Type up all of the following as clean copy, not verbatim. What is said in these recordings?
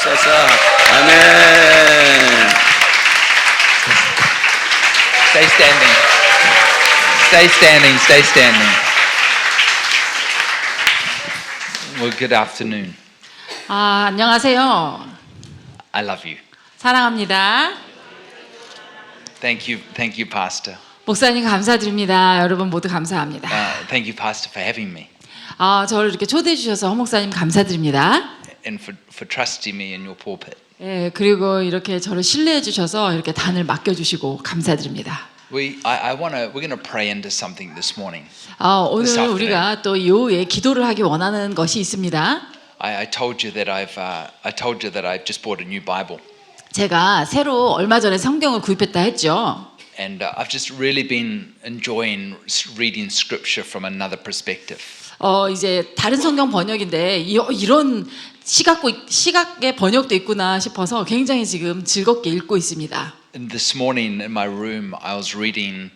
주옵소서. 아멘. Stay standing. Stay standing. Stay standing. Well, good afternoon. 안녕하세요. I love you. 사랑합니다. Thank you, Pastor. 목사님 감사드립니다. 여러분 모두 감사합니다. Thank you, Pastor, for having me 저를 이렇게 초대해 주셔서 허 목사님 감사드립니다. and for trusting me in your pulpit. 그리고 이렇게 저를 신뢰해 주셔서 이렇게 단을 맡겨 주시고 감사드립니다. We're going to pray into something this morning. 오늘 우리가 또 이후에 기도를 하기 원하는 것이 있습니다. I told you that I've just bought a new Bible, 제가 새로 얼마 전에 성경을 구입했다 했죠. and I've just really been enjoying reading Scripture from another perspective. 이제 다른 성경 번역인데 이런 시각의 번역도 있구나 싶어서 굉장히 지금 즐겁게 읽고 있습니다. And this morning in my room, I was reading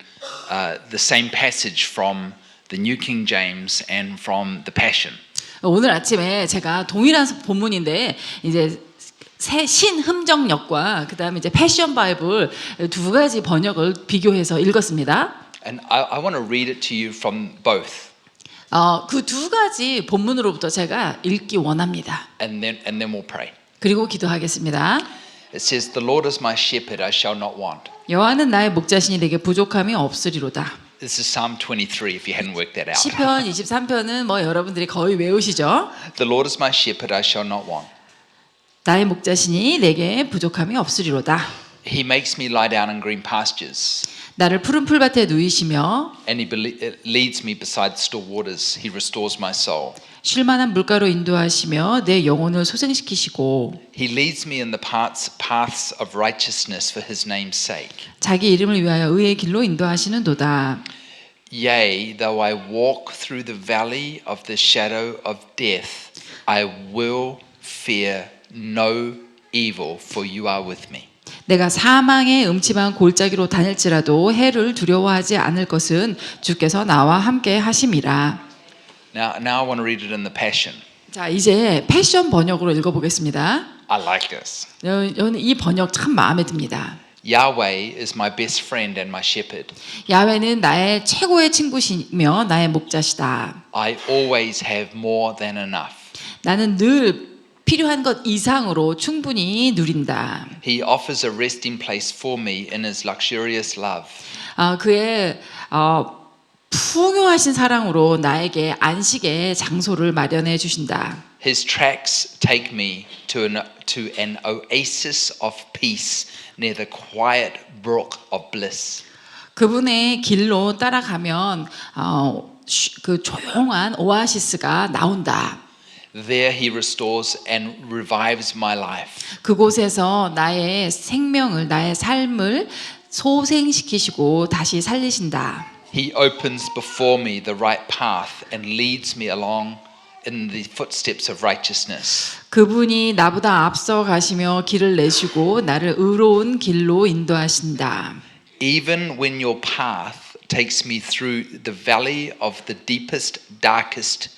the same passage from the New King James and from the Passion. 오늘 아침에 제가 동일한 본문인데 이제 신흠정역과 그다음에 이제 패션 바이블 두 가지 번역을 비교해서 읽었습니다. And I want to read it to you from both. 그 두 가지 본문으로부터 제가 읽기 원합니다. And then we'll pray. 그리고 기도하겠습니다. It says, "The Lord is my shepherd; I shall not want." 여호와는 나의 목자시니 내게 부족함이 없으리로다. This is Psalm 23. If you hadn't worked that out. 시편 23편은 뭐 여러분들이 거의 외우시죠? The Lord is my shepherd; I shall not want. 나의 목자시니 내게 부족함이 없으리로다. He makes me lie down in green pastures, 나를 푸른 풀밭에 누이시며 and He leads me beside still waters. He restores my soul. 쉴만한 물가로 인도하시며 내 영혼을 소생시키시고 He leads me in the paths of righteousness for His name's sake. 자기 이름을 위하여 의의 길로 인도하시는도다. Yea, though I walk through the valley of the shadow of death, I will fear no evil, for you are with me. 내가 사망의 음침한 골짜기로 다닐지라도 해를 두려워하지 않을 것은 주께서 나와 함께 하심이라. Now I want to read it in the Passion. 자, 이제 패션 번역으로 읽어보겠습니다. I like this. 저는 이 번역 참 마음에 듭니다. Yahweh is my best friend and my shepherd. 야훼는 나의 최고의 친구시며 나의 목자시다. I always have more than enough. 나는 늘 필요한 것 이상으로 충분히 누린다. He offers a resting place for me in His luxurious love. 그의 풍요하신 사랑으로 나에게 안식의 장소를 마련해 주신다. His tracks take me to an oasis of peace near the quiet brook of bliss. 그분의 길로 따라가면 그 조용한 오아시스가 나온다. There He restores and revives my life. 그곳에서 나의 생명을, 나의 삶을 소생시키시고 다시 살리신다. He opens before me the right path and leads me along in the footsteps of righteousness. 그분이 나보다 앞서 가시며 길을 내시고 나를 의로운 길로 인도하신다. Even when your path takes me through the valley of the deepest, darkest,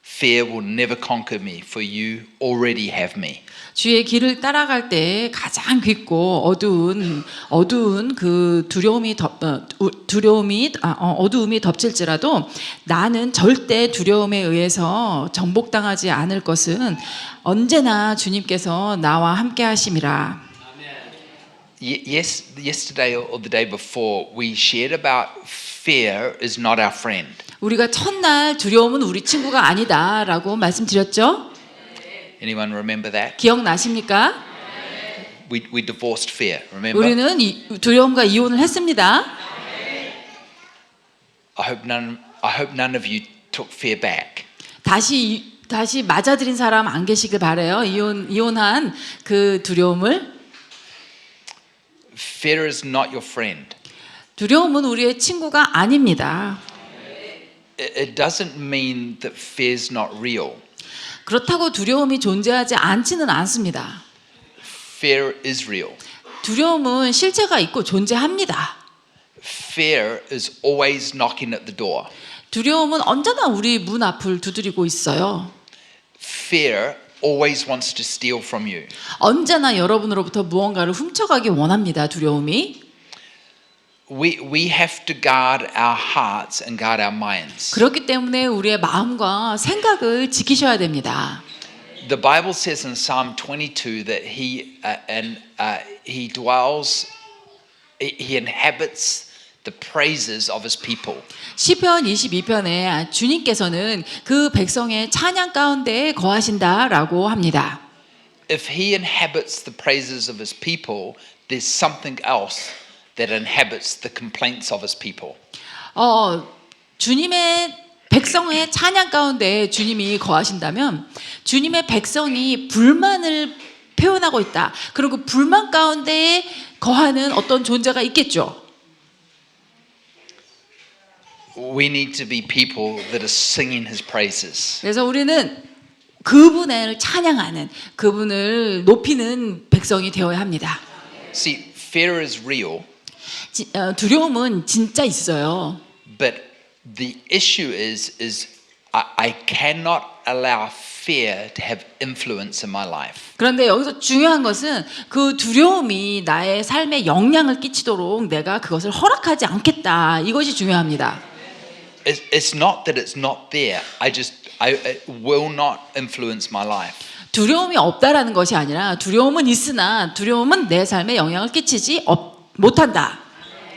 fear will never conquer me, for you already have me. 주의 길을 따라갈 때 가장 깊고 어두운 그 어두움이 덮칠지라도 나는 절대 두려움에 의해서 정복당하지 않을 것은 언제나 주님께서 나와 함께 하심이라. Yesterday or the day before, we shared about fear is not our friend. 우리가 첫날 두려움은 우리 친구가 아니다라고 말씀드렸죠? Anyone remember that? 기억나십니까? We divorced fear. Remember? 우리는 두려움과 이혼을 했습니다. I hope none of you took fear back. 다시 맞아들인 사람 안 계시길 바래요. 이혼한 그 두려움을. Fear is not your friend. 두려움은 우리의 친구가 아닙니다. It doesn't mean that fear's not real. 그렇다고 두려움이 존재하지 않지는 않습니다. Fear is real. 두려움은 실체가 있고 존재합니다. Fear is always knocking at the door. 두려움은 언제나 우리 문 앞을 두드리고 있어요. Fear always wants to steal from you. 언제나 여러분으로부터 무언가를 훔쳐가기 원합니다. 두려움이. We have to guard our hearts and guard our minds. 그렇기 때문에 우리의 마음과 생각을 지키셔야 됩니다. The Bible says in Psalm 22 that he dwells, he inhabits the praises of his people. 시편 22편에 주님께서는 그 백성의 찬양 가운데 거하신다라고 합니다. If he inhabits the praises of his people, there's something else that inhabits the complaints of his people. 주님의 백성의 찬양 가운데 주님이 거하신다면 주님의 백성이 불만을 표현하고 있다. 그리고 그 불만 가운데 거하는 어떤 존재가 있겠죠. We need to be people that are singing his praises. 그래서 우리는 그분을 찬양하는, 그분을 높이는 백성이 되어야 합니다. See, fear is real, 두려움은 진짜 있어요. but the issue is I cannot allow fear to have influence in my life. 그런데 여기서 중요한 것은 그 두려움이 나의 삶에 영향을 끼치도록 내가 그것을 허락하지 않겠다. 이것이 중요합니다. It's not that it's not there. It will not influence my life. 두려움이 없다라는 것이 아니라 두려움은 있으나 두려움은 내 삶에 영향을 끼치지 못한다.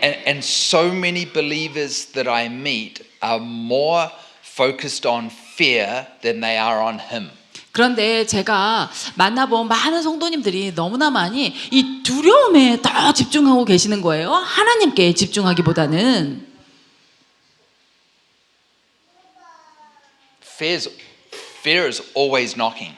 And so many believers that I meet are more focused on fear than they are on Him. 그런데 제가 만나본 많은 성도님들이 너무나 많이 이 두려움에 더 집중하고 계시는 거예요. 하나님께 집중하기보다는. Fear is always knocking.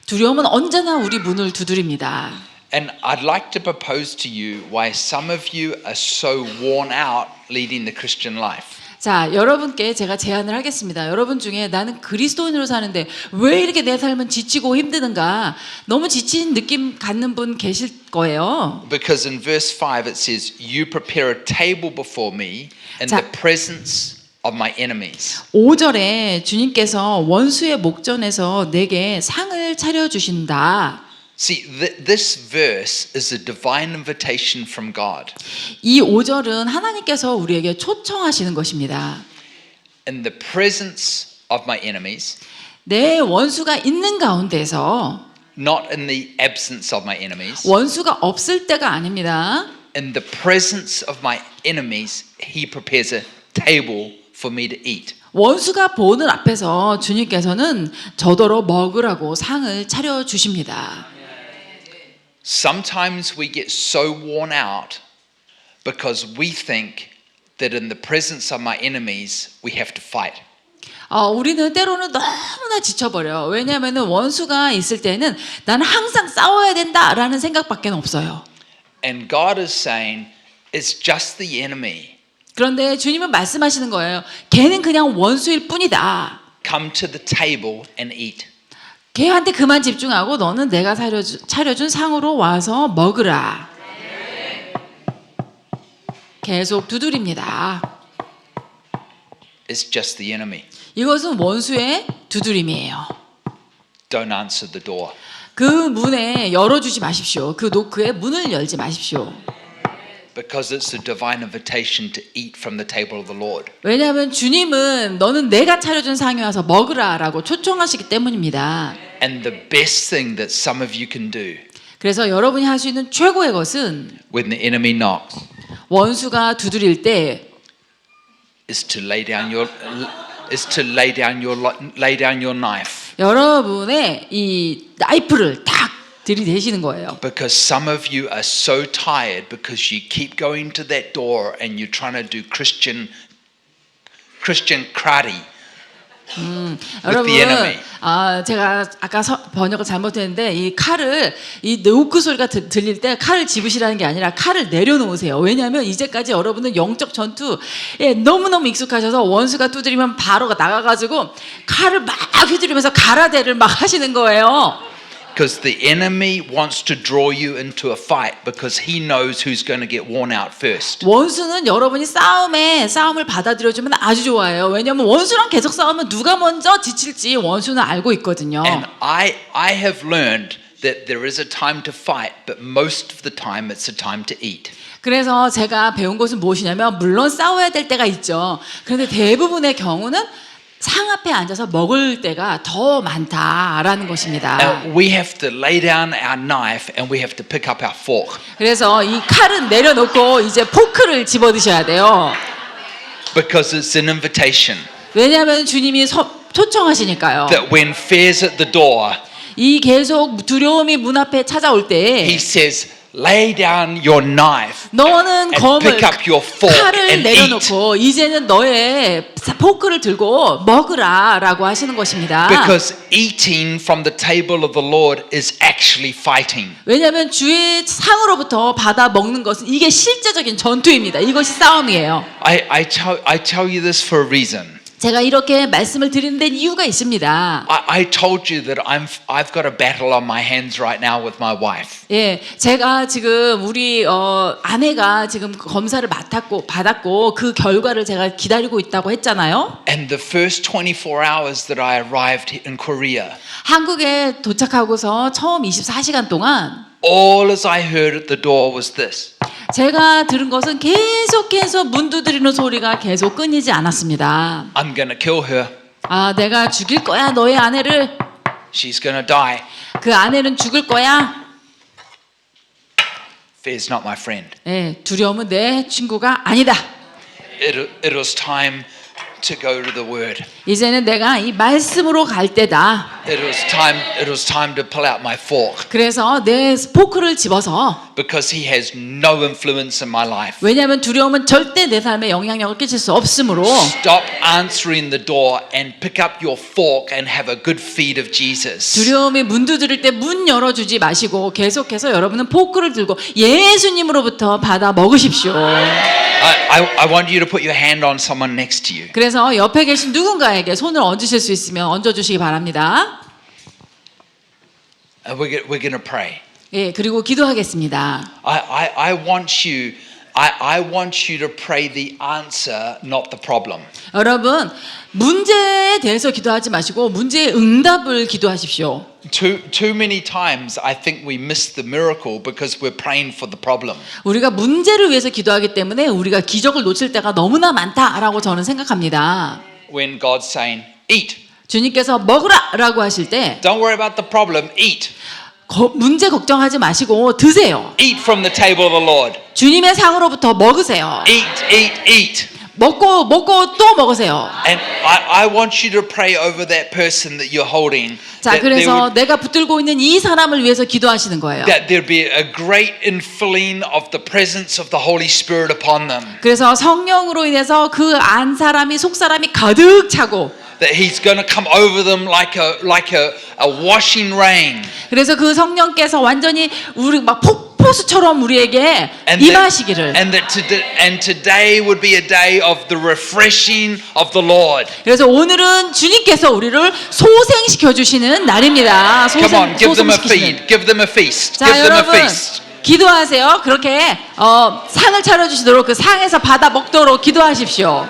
두려움은 언제나 우리 문을 두드립니다. And I'd like to propose to you why some of you are so worn out leading the Christian life. 자, 여러분께 제가 제안을 하겠습니다. 여러분 중에 나는 그리스도인으로 사는데 왜 이렇게 내 삶은 지치고 힘드는가? 너무 지친 느낌 갖는 분 계실 거예요. Because in verse 5 it says, You prepare a table before me in 자. the presence of my enemies. 5절에 주님께서 원수의 목전에서 내게 상을 차려주신다. See, this verse is a divine invitation from God. 이 5절은 하나님께서 우리에게 초청하시는 것입니다. In the presence of my enemies, 내 원수가 있는 가운데서 not in the absence of my enemies. 원수가 없을 때가 아닙니다. In the presence of my enemies, He prepares a table for me to eat. 원수가 보는 앞에서 주님께서는 저더러 먹으라고 상을 차려주십니다. Sometimes we get so worn out because we think that in the presence of my enemies, we have to fight. 우리는 때로는 너무나 지쳐버려. 왜냐하면 원수가 있을 때는 나는 항상 싸워야 된다라는 생각밖에 없어요. And God is saying, it's just the enemy. 그런데 주님은 말씀하시는 거예요. 걔는 그냥 원수일 뿐이다. Come to the table and eat. 걔한테 그만 집중하고 너는 내가 차려준 상으로 와서 먹으라. 계속 두드립니다. It's just the enemy. 이것은 원수의 두드림이에요. Don't answer the door. 그 문에 열어주지 마십시오. 그 노크에 문을 열지 마십시오. Because it's a divine invitation to eat from the table of the Lord. 왜냐하면 주님은 너는 내가 차려준 상에 와서 먹으라라고 초청하시기 때문입니다. And the best thing that some of you can do 그래서 여러분이 할 수 있는 최고의 것은 when the enemy knocks 원수가 두드릴 때 is to lay down your knife. 여러분의 이 나이프를 딱 들이대시는 거예요. Because some of you are so tired because you keep going to that door and you're trying to do Christian karate. 여러분, the enemy. 제가 아까 번역을 잘못했는데 이 칼을 이 노크 소리가 들릴 때 칼을 집으시라는 게 아니라 칼을 내려놓으세요. 왜냐하면 이제까지 여러분은 영적 전투에 너무너무 익숙하셔서 원수가 두드리면 바로 나가가지고 칼을 막 휘두르면서 가라데를 막 하시는 거예요. because the enemy wants to draw you into a fight because he knows who's going to get worn out first. 원수는 여러분이 싸움을 받아들여주면 아주 좋아해요. 왜냐하면 원수랑 계속 싸우면 누가 먼저 지칠지 원수는 알고 있거든요. And I have learned that there is a time to fight, but most of the time it's a time to eat. 그래서 제가 배운 것은 무엇이냐면 물론 싸워야 될 때가 있죠. 그런데 대부분의 경우는 상 앞에 앉아서 먹을 때가 더 많다라는 것입니다. And we have to lay down our knife and we have to pick up our fork. 그래서 이 칼은 내려놓고 이제 포크를 집어 드셔야 돼요. Because it's an invitation 왜냐하면 주님이 초청하시니까요. that when fear's at the door, 이 계속 두려움이 문 앞에 찾아올 때 he says, lay down your knife 너는 and 검을 pick up your fork 칼을 and eat. 내려놓고 이제는 너의 포크를 들고 먹으라라고 하시는 것입니다. Because eating from the table of the Lord is actually fighting. 왜냐하면 주의 상으로부터 받아 먹는 것은 이게 실제적인 전투입니다. 이것이 싸움이에요. I tell you this for a reason. 제가 이렇게 말씀을 드리는 데는 이유가 있습니다. I told you that I've got a battle on my hands right now with my wife. 예, 제가 지금 우리 아내가 지금 검사를 받았고 그 결과를 제가 기다리고 있다고 했잖아요. And the first 24 hours that I arrived in Korea, 한국에 도착하고서 처음 24시간 동안 all as I heard at the door was this. 제가 들은 것은 계속해서 문 두드리는 소리가 계속 끊이지 않았습니다. I'm gonna kill her. 아, 내가 죽일 거야, 너의 아내를. She's gonna die. 그 아내는 죽을 거야. Fear's not my friend. 예, 두려움은 내 친구가 아니다. It was time to go to the word. 이제는 내가 이 말씀으로 갈 때다. It was time to pull out my fork 그래서 내 포크를 집어서 because he has no influence in my life. 왜냐하면 두려움은 절대 내 삶에 영향력을 끼칠 수 없으므로 Stop answering the door and pick up your fork and have a good feed of Jesus. 두려움이 문 두드릴 때 문 열어주지 마시고 계속해서 여러분은 포크를 들고 예수님으로부터 받아 먹으십시오. I want you to put your hand on someone next to you. 그래서 옆에 계신 누군가에게 손을 얹으실 수 있으면 얹어주시기 바랍니다. And we're going to pray. 예, 그리고 기도하겠습니다. I want you to pray the answer, not the problem. 여러분, 문제에 대해서 기도하지 마시고 문제의 응답을 기도하십시오. Too many times I think we miss the miracle because we're praying for the problem. 우리가 문제를 위해서 기도하기 때문에 우리가 기적을 놓칠 때가 너무나 많다라고 저는 생각합니다. When God's saying, eat. 주님께서 먹으라라고 하실 때 Don't worry about the problem, eat. 문제 걱정하지 마시고 드세요. Eat from the table of the Lord. 주님의 상으로부터 먹으세요. Eat. 먹고 또 먹으세요. And I want you to pray over that person that you're holding. 자, 그래서 내가 붙들고 있는 이 사람을 위해서 기도하시는 거예요. That there be a great infilling of the presence of the Holy Spirit upon them. 그래서 성령으로 인해서 그 안 사람이 속 사람이 가득 차고 That He's going to come over them like a washing rain. 그래서 그 성령께서 완전히 우리 막 폭포수처럼 우리에게 임하시기를. And today would be a day of the refreshing of the Lord. 그래서 오늘은 주님께서 우리를 소생시켜 주시는 날입니다. Come on, give them a 소생시키시는. feed. Give them a feast. 자, Give them a 여러분 feast. 기도하세요. 그렇게 상을 차려 주시도록 그 상에서 받아 먹도록 기도하십시오.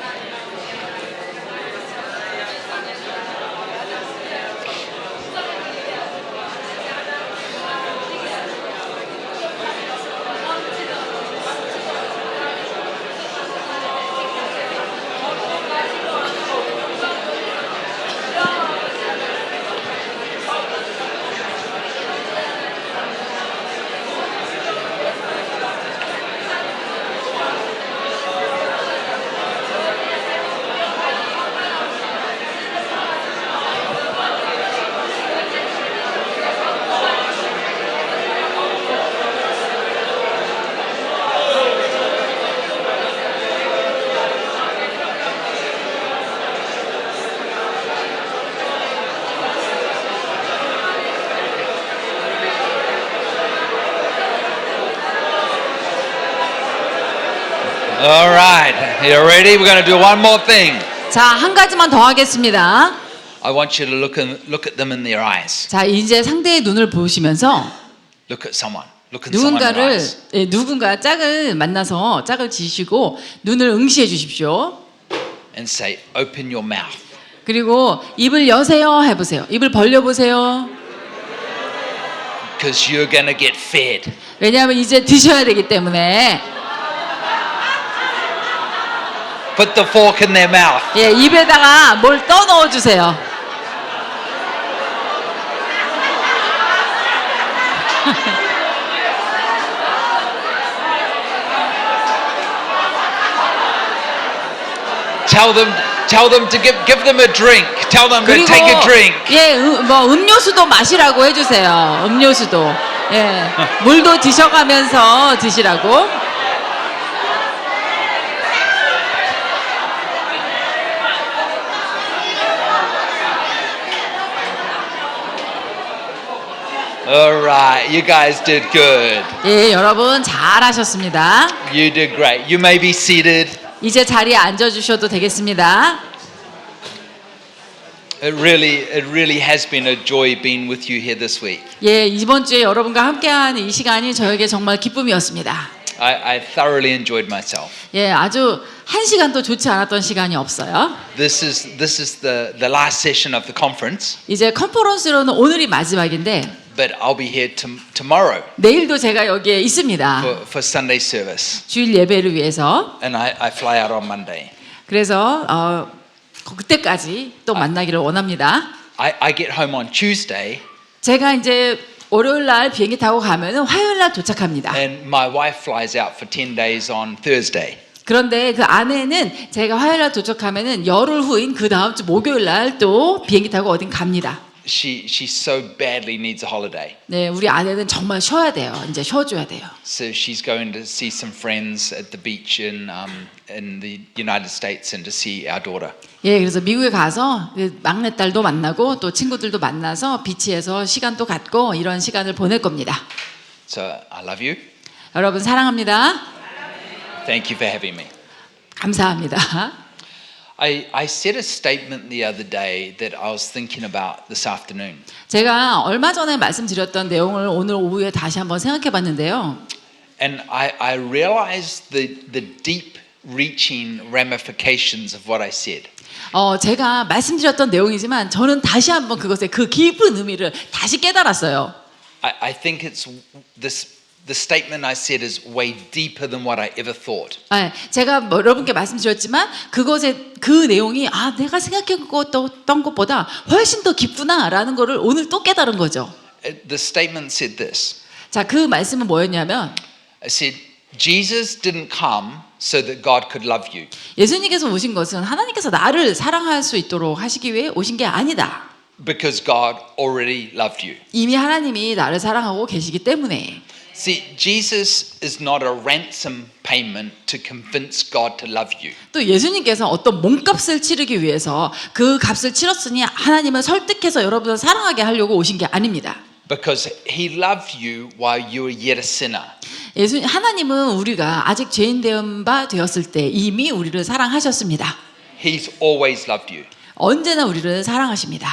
All right. You ready? We're going to do one more thing. 자, 한 가지만 더 하겠습니다. I want you to look at them in their eyes. 자, 이제 상대의 눈을 보시면서 Look at someone. Look at someone in their eyes. 누군가 짝을 만나서 짝을 지시고 눈을 응시해 주십시오. And say, open your mouth. 그리고 입을 여세요 해보세요. 입을 벌려보세요. Because you're going to get fed. 왜냐하면 이제 드셔야 되기 때문에. Put the fork in their mouth. 예, 입에다가 뭘 떠 넣어주세요. Tell them to give them a drink. Tell them to 그리고 take a drink. 예, 뭐 음료수도 마시라고 해주세요. 음료수도. 예, 물도 드셔가면서 드시라고. All right, you guys did good. 예, 여러분 잘하셨습니다. You did great. You may be seated. 이제 자리에 앉아주셔도 되겠습니다. It really has been a joy being with you here this week. 예, 이번 주에 여러분과 함께하는 이 시간이 저에게 정말 기쁨이었습니다. I thoroughly enjoyed myself. 예, 아주 한 시간도 좋지 않았던 시간이 없어요. This is the last session of the conference, 이제 컨퍼런스로는 오늘이 마지막인데 but I'll be here tomorrow 내일도 제가 여기에 있습니다. for Sunday service, 주일 예배를 위해서. and I fly out on Monday. 그래서 그때까지 또 만나기를 원합니다. I get home on Tuesday, 제가 이제 월요일 날 비행기 타고 가면은 화요일 날 도착합니다. and my wife flies out for 10 days on Thursday. 그런데 그 아내는 제가 화요일 날 도착하면은 열흘 후인 그 다음 주 목요일 날 또 비행기 타고 어딘 갑니다. She so badly needs a holiday. 네, 우리 아내는 정말 쉬어야 돼요. 이제 쉬어줘야 돼요. So she's going to see some friends at the beach in the United States and to see our daughter. 예, 그래서 미국에 가서 막내딸도 만나고 또 친구들도 만나서 비치에서 시간도 갖고 이런 시간을 보낼 겁니다. So I love you. 여러분 사랑합니다. Thank you for having me. 감사합니다. I said a statement the other day that I was thinking about this afternoon. 제가 얼마 전에 말씀드렸던 내용을 오늘 오후에 다시 한번 생각해 봤는데요. And I realized the deep reaching ramifications of what I said. 제가 말씀드렸던 내용이지만 저는 다시 한번 그것의 그 깊은 의미를 다시 깨달았어요. I think it's the statement I said is way deeper than what I ever thought. 제가 여러분께 말씀드렸지만 그것의 그 내용이 내가 생각했던 것보다 훨씬 더 깊구나라는 거를 오늘 또 깨달은 거죠. The statement said this. 자, 그 말씀은 뭐였냐면 I said, Jesus didn't come so that God could love you. 예수님께서 오신 것은 하나님께서 나를 사랑할 수 있도록 하시기 위해 오신 게 아니다. Because God already loved you. 이미 하나님이 나를 사랑하고 계시기 때문에. See, Jesus is not a ransom payment to convince God to love you. 또 예수님께서 어떤 몸값을 치르기 위해서 그 값을 치렀으니 하나님을 설득해서 여러분을 사랑하게 하려고 오신 게 아닙니다. Because He loved you while you were yet a sinner. 하나님은 우리가 아직 죄인 되은 바 되었을 때 이미 우리를 사랑하셨습니다. He's always loved you. 언제나 우리를 사랑하십니다.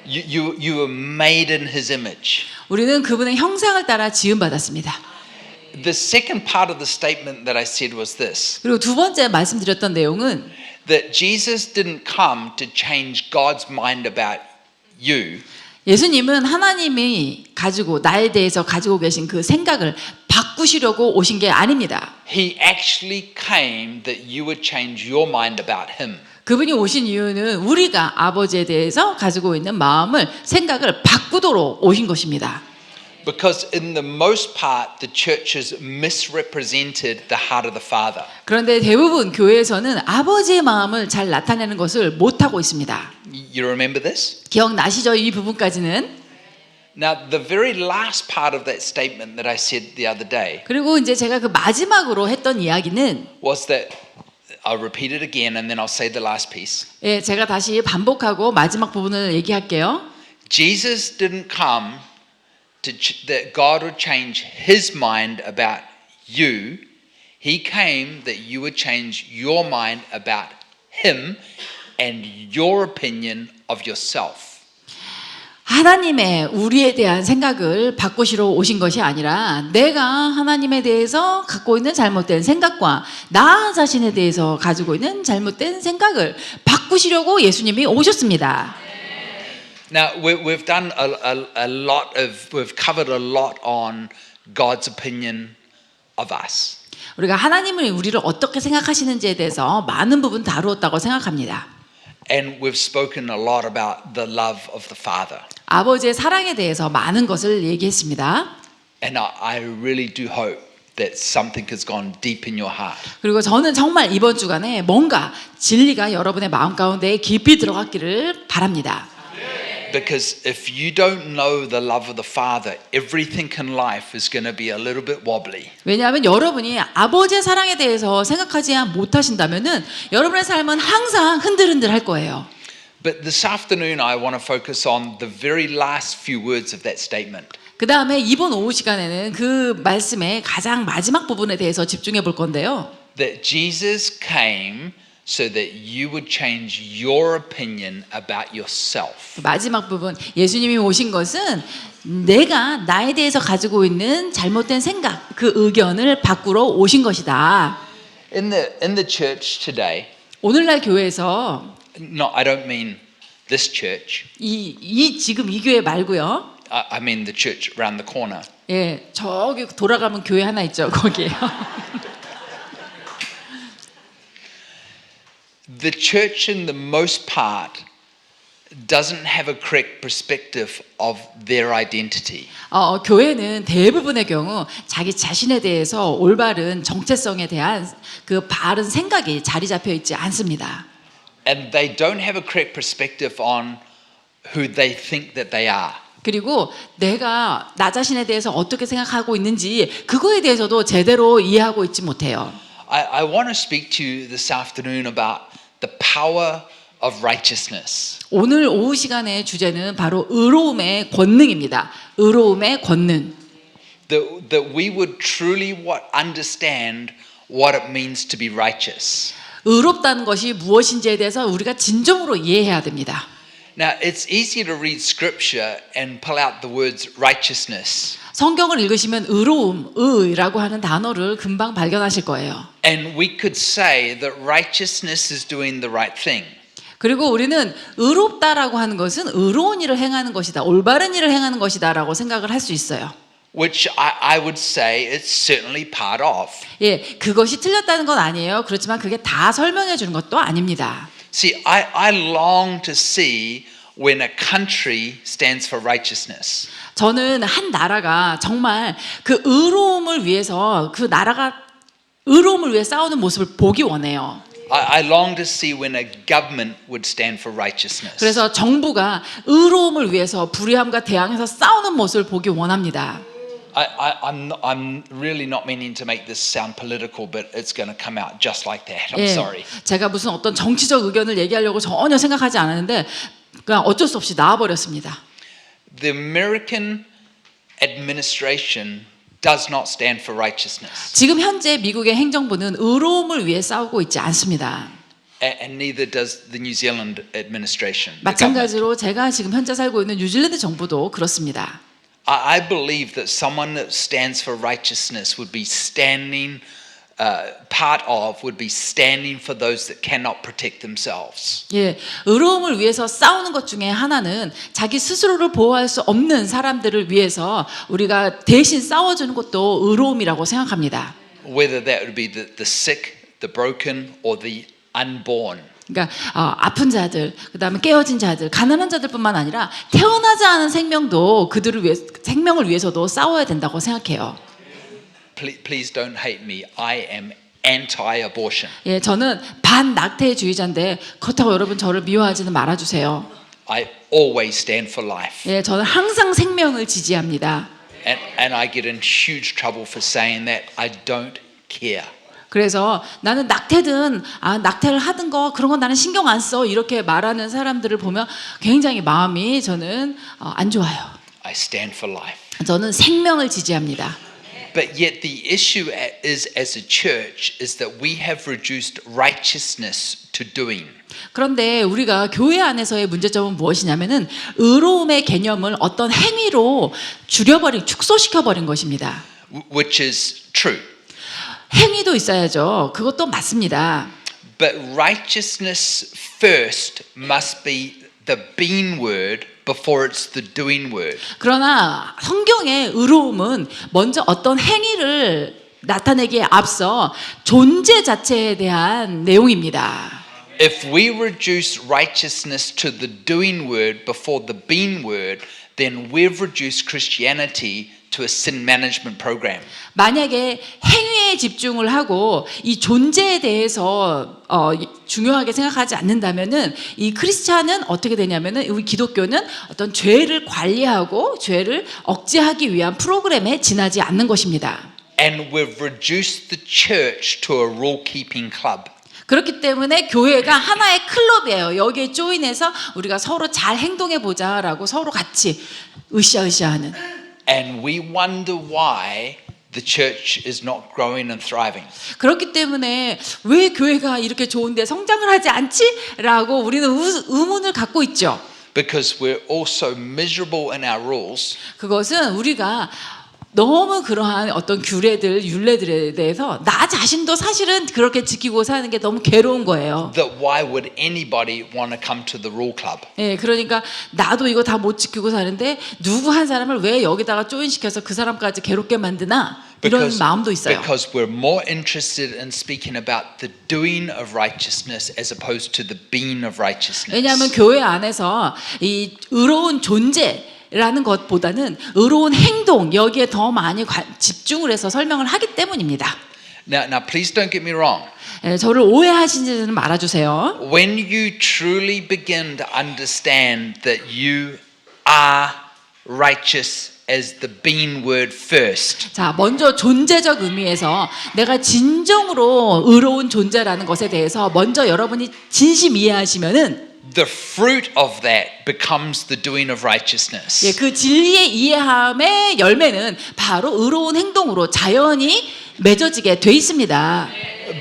You were made in His image. 우리는 그분의 형상을 따라 지음받았습니다. The second part of the statement that I said was this. 그리고 두 번째 말씀드렸던 내용은 That Jesus didn't come to change God's mind about you. 예수님은 하나님이 가지고 나에 대해서 가지고 계신 그 생각을 바꾸시려고 오신 게 아닙니다. He actually came that you would change your mind about Him. 그분이 오신 이유는 우리가 아버지에 대해서 가지고 있는 마음을 생각을 바꾸도록 오신 것입니다. Because in the most part, the church has misrepresented the heart of the Father. 그런데 대부분 교회에서는 아버지의 마음을 잘 나타내는 것을 못하고 있습니다. You remember this? 기억나시죠? 이 부분까지는. Now, the very last part of that statement that I said the other day 그리고 이제 제가 그 마지막으로 했던 이야기는 was that I'll repeat it again and then I'll say the last piece. 예, 제가 다시 반복하고 마지막 부분을 얘기할게요. Jesus didn't come that God would change His mind about you. He came that you would change your mind about Him and your opinion of yourself. 하나님의 우리에 대한 생각을 바꾸시러 오신 것이 아니라 내가 하나님에 대해서 갖고 있는 잘못된 생각과 나 자신에 대해서 가지고 있는 잘못된 생각을 바꾸시려고 예수님이 오셨습니다. Now we've done we've covered a lot on God's opinion of us. 우리가 하나님을 우리를 어떻게 생각하시는지에 대해서 많은 부분 다루었다고 생각합니다. And we've spoken a lot about the love of the Father. 아버지의 사랑에 대해서 많은 것을 얘기했습니다. And I really do hope that something has gone deep in your heart. 그리고 저는 정말 이번 주간에 뭔가 진리가 여러분의 마음 가운데 깊이 들어갔기를 바랍니다. Because if you don't know the love of the Father, everything in life is going to be a little bit wobbly. 왜냐하면 여러분이 아버지의 사랑에 대해서 생각하지 못하신다면은 여러분의 삶은 항상 흔들흔들 할 거예요. But this afternoon I want to focus on the very last few words of that statement. 그 다음에 이번 오후 시간에는 그 말씀의 가장 마지막 부분에 대해서 집중해 볼 건데요. That Jesus came so that you would change your opinion about yourself. 마지막 부분, 예수님이 오신 것은 내가 나에 대해서 가지고 있는 잘못된 생각, 그 의견을 바꾸러 오신 것이다. In the church today, 오늘날 교회에서 no, I don't mean this church. 지금 이 교회 말고요. I mean the church around the corner. 예, 저기 돌아가면 교회 하나 있죠, 거기에요. The church, in the most part, doesn't have a correct perspective of their identity. 교회는 대부분의 경우 자기 자신에 대해서 올바른 정체성에 대한 그 바른 생각이 자리 잡혀 있지 않습니다. And they don't have a correct perspective on who they think that they are. 그리고 내가 나 자신에 대해서 어떻게 생각하고 있는지 그거에 대해서도 제대로 이해하고 있지 못해요. I want to speak to you this afternoon about the power of righteousness. 오늘 오후 시간의 주제는 바로 의로움의 권능입니다. 의로움의 권능. That we would truly understand what it means to be righteous. 의롭다는 것이 무엇인지에 대해서 우리가 진정으로 이해해야 됩니다. Now, it's easy to read scripture and pull out the words righteousness. 성경을 읽으시면 의로움, 의라고 하는 단어를 금방 발견하실 거예요. And we could say that righteousness is doing the right thing. 그리고 우리는 의롭다라고 하는 것은 의로운 일을 행하는 것이다, 올바른 일을 행하는 것이다라고 생각을 할 수 있어요. Which I would say it's certainly part of. 예, 그것이 틀렸다는 건 아니에요. 그렇지만 그게 다 설명해 주는 것도 아닙니다. See, I long to see when a country stands for righteousness. 저는 한 나라가 정말 그 의로움을 위해서 그 나라가 의로움을 위해 싸우는 모습을 보기 원해요. I long to see when a government would stand for righteousness. 그래서 정부가 의로움을 위해서 불의함과 대항해서 싸우는 모습을 보기 원합니다. I'm really not meaning to make this sound political, but it's going to come out just like that. I'm 예, sorry. 제가 무슨 어떤 정치적 의견을 얘기하려고 전혀 생각하지 않았는데 그냥 어쩔 수 없이 나와버렸습니다. The American administration does not stand for righteousness. 지금 현재 미국의 행정부는 의로움을 위해 싸우고 있지 않습니다. And neither does the New Zealand administration. the government. 마찬가지로 제가 지금 현재 살고 있는 뉴질랜드 정부도 그렇습니다. I believe that someone that stands for righteousness would be standing, would be standing for those that cannot protect themselves. 예, 의로움을 위해서 싸우는 것 중에 하나는 자기 스스로를 보호할 수 없는 사람들을 위해서 우리가 대신 싸워주는 것도 의로움이라고 생각합니다. Whether that would be the sick, the broken, or the unborn. 그러니까 아픈 자들, 그다음에 깨어진 자들, 가난한 자들뿐만 아니라 태어나지 않은 생명도 그들을 위해 생명을 위해서도 싸워야 된다고 생각해요. Please don't hate me. I am anti-abortion. 예, 저는 반낙태주의자인데 그렇다고 여러분 저를 미워하지는 말아주세요. I always stand for life. 예, 저는 항상 생명을 지지합니다. And I get in huge trouble for saying that. I don't care. 그래서 나는 낙태든 낙태를 하든 거 그런 건 나는 신경 안 써 이렇게 말하는 사람들을 보면 굉장히 마음이 저는 안 좋아요. I stand for life. 저는 생명을 지지합니다. But yet the issue is as a church is that we have reduced righteousness to doing. 그런데 우리가 교회 안에서의 문제점은 무엇이냐면은 의로움의 개념을 어떤 행위로 축소시켜버린 것입니다. Which is true. 행위도 있어야죠. 그것도 맞습니다. But righteousness first must be the being word before it's the doing word. 그러나 성경의 의로움은 먼저 어떤 행위를 나타내기에 앞서 존재 자체에 대한 내용입니다. If we reduce righteousness to the doing word before the being word, then we've reduced Christianity to a sin management program. 만약에 행위에 집중을 하고 이 존재에 대해서 중요하게 생각하지 않는다면은 이 크리스찬은 어떻게 되냐면은 우리 기독교는 어떤 죄를 관리하고 죄를 억제하기 위한 프로그램에 지나지 않는 것입니다. And we've reduced the church to a rule-keeping club. 그렇기 때문에 교회가 하나의 클럽이에요. 여기에 조인해서 우리가 서로 잘 행동해 보자라고 서로 같이 으쌰으쌰하는. And we wonder why the church is not growing and thriving. 그렇기 때문에 왜 교회가 이렇게 좋은데 성장을 하지 않지?라고 우리는 의문을 갖고 있죠. Because we're also miserable in our rules. 그것은 우리가 너무 그러한 어떤 규례들, 율례들에 대해서 나 자신도 사실은 그렇게 지키고 사는 게 너무 괴로운 거예요. That why would anybody want to come to the rule club? 예, 그러니까 나도 이거 다 못 지키고 사는데 누구 한 사람을 왜 여기다가 조인시켜서 그 사람까지 괴롭게 만드나 이런 마음도 있어요. Because we're more interested in speaking about the doing of righteousness as opposed to the being of righteousness. 왜냐하면 교회 안에서 이 의로운 존재 라는 것보다는 의로운 행동 여기에 더 많이 집중을 해서 설명을 하기 때문입니다. Now, please don't get me wrong. 저를 오해하시지는 말아주세요. When you truly begin to understand that you are righteous as the being word first, 자, 먼저 존재적 의미에서 내가 진정으로 의로운 존재라는 것에 대해서 먼저 여러분이 진심 이해하시면은 the fruit of that becomes the doing of righteousness. 예, 그 진리의 이해함의 열매는 바로 의로운 행동으로 자연히 맺어지게 돼 있습니다.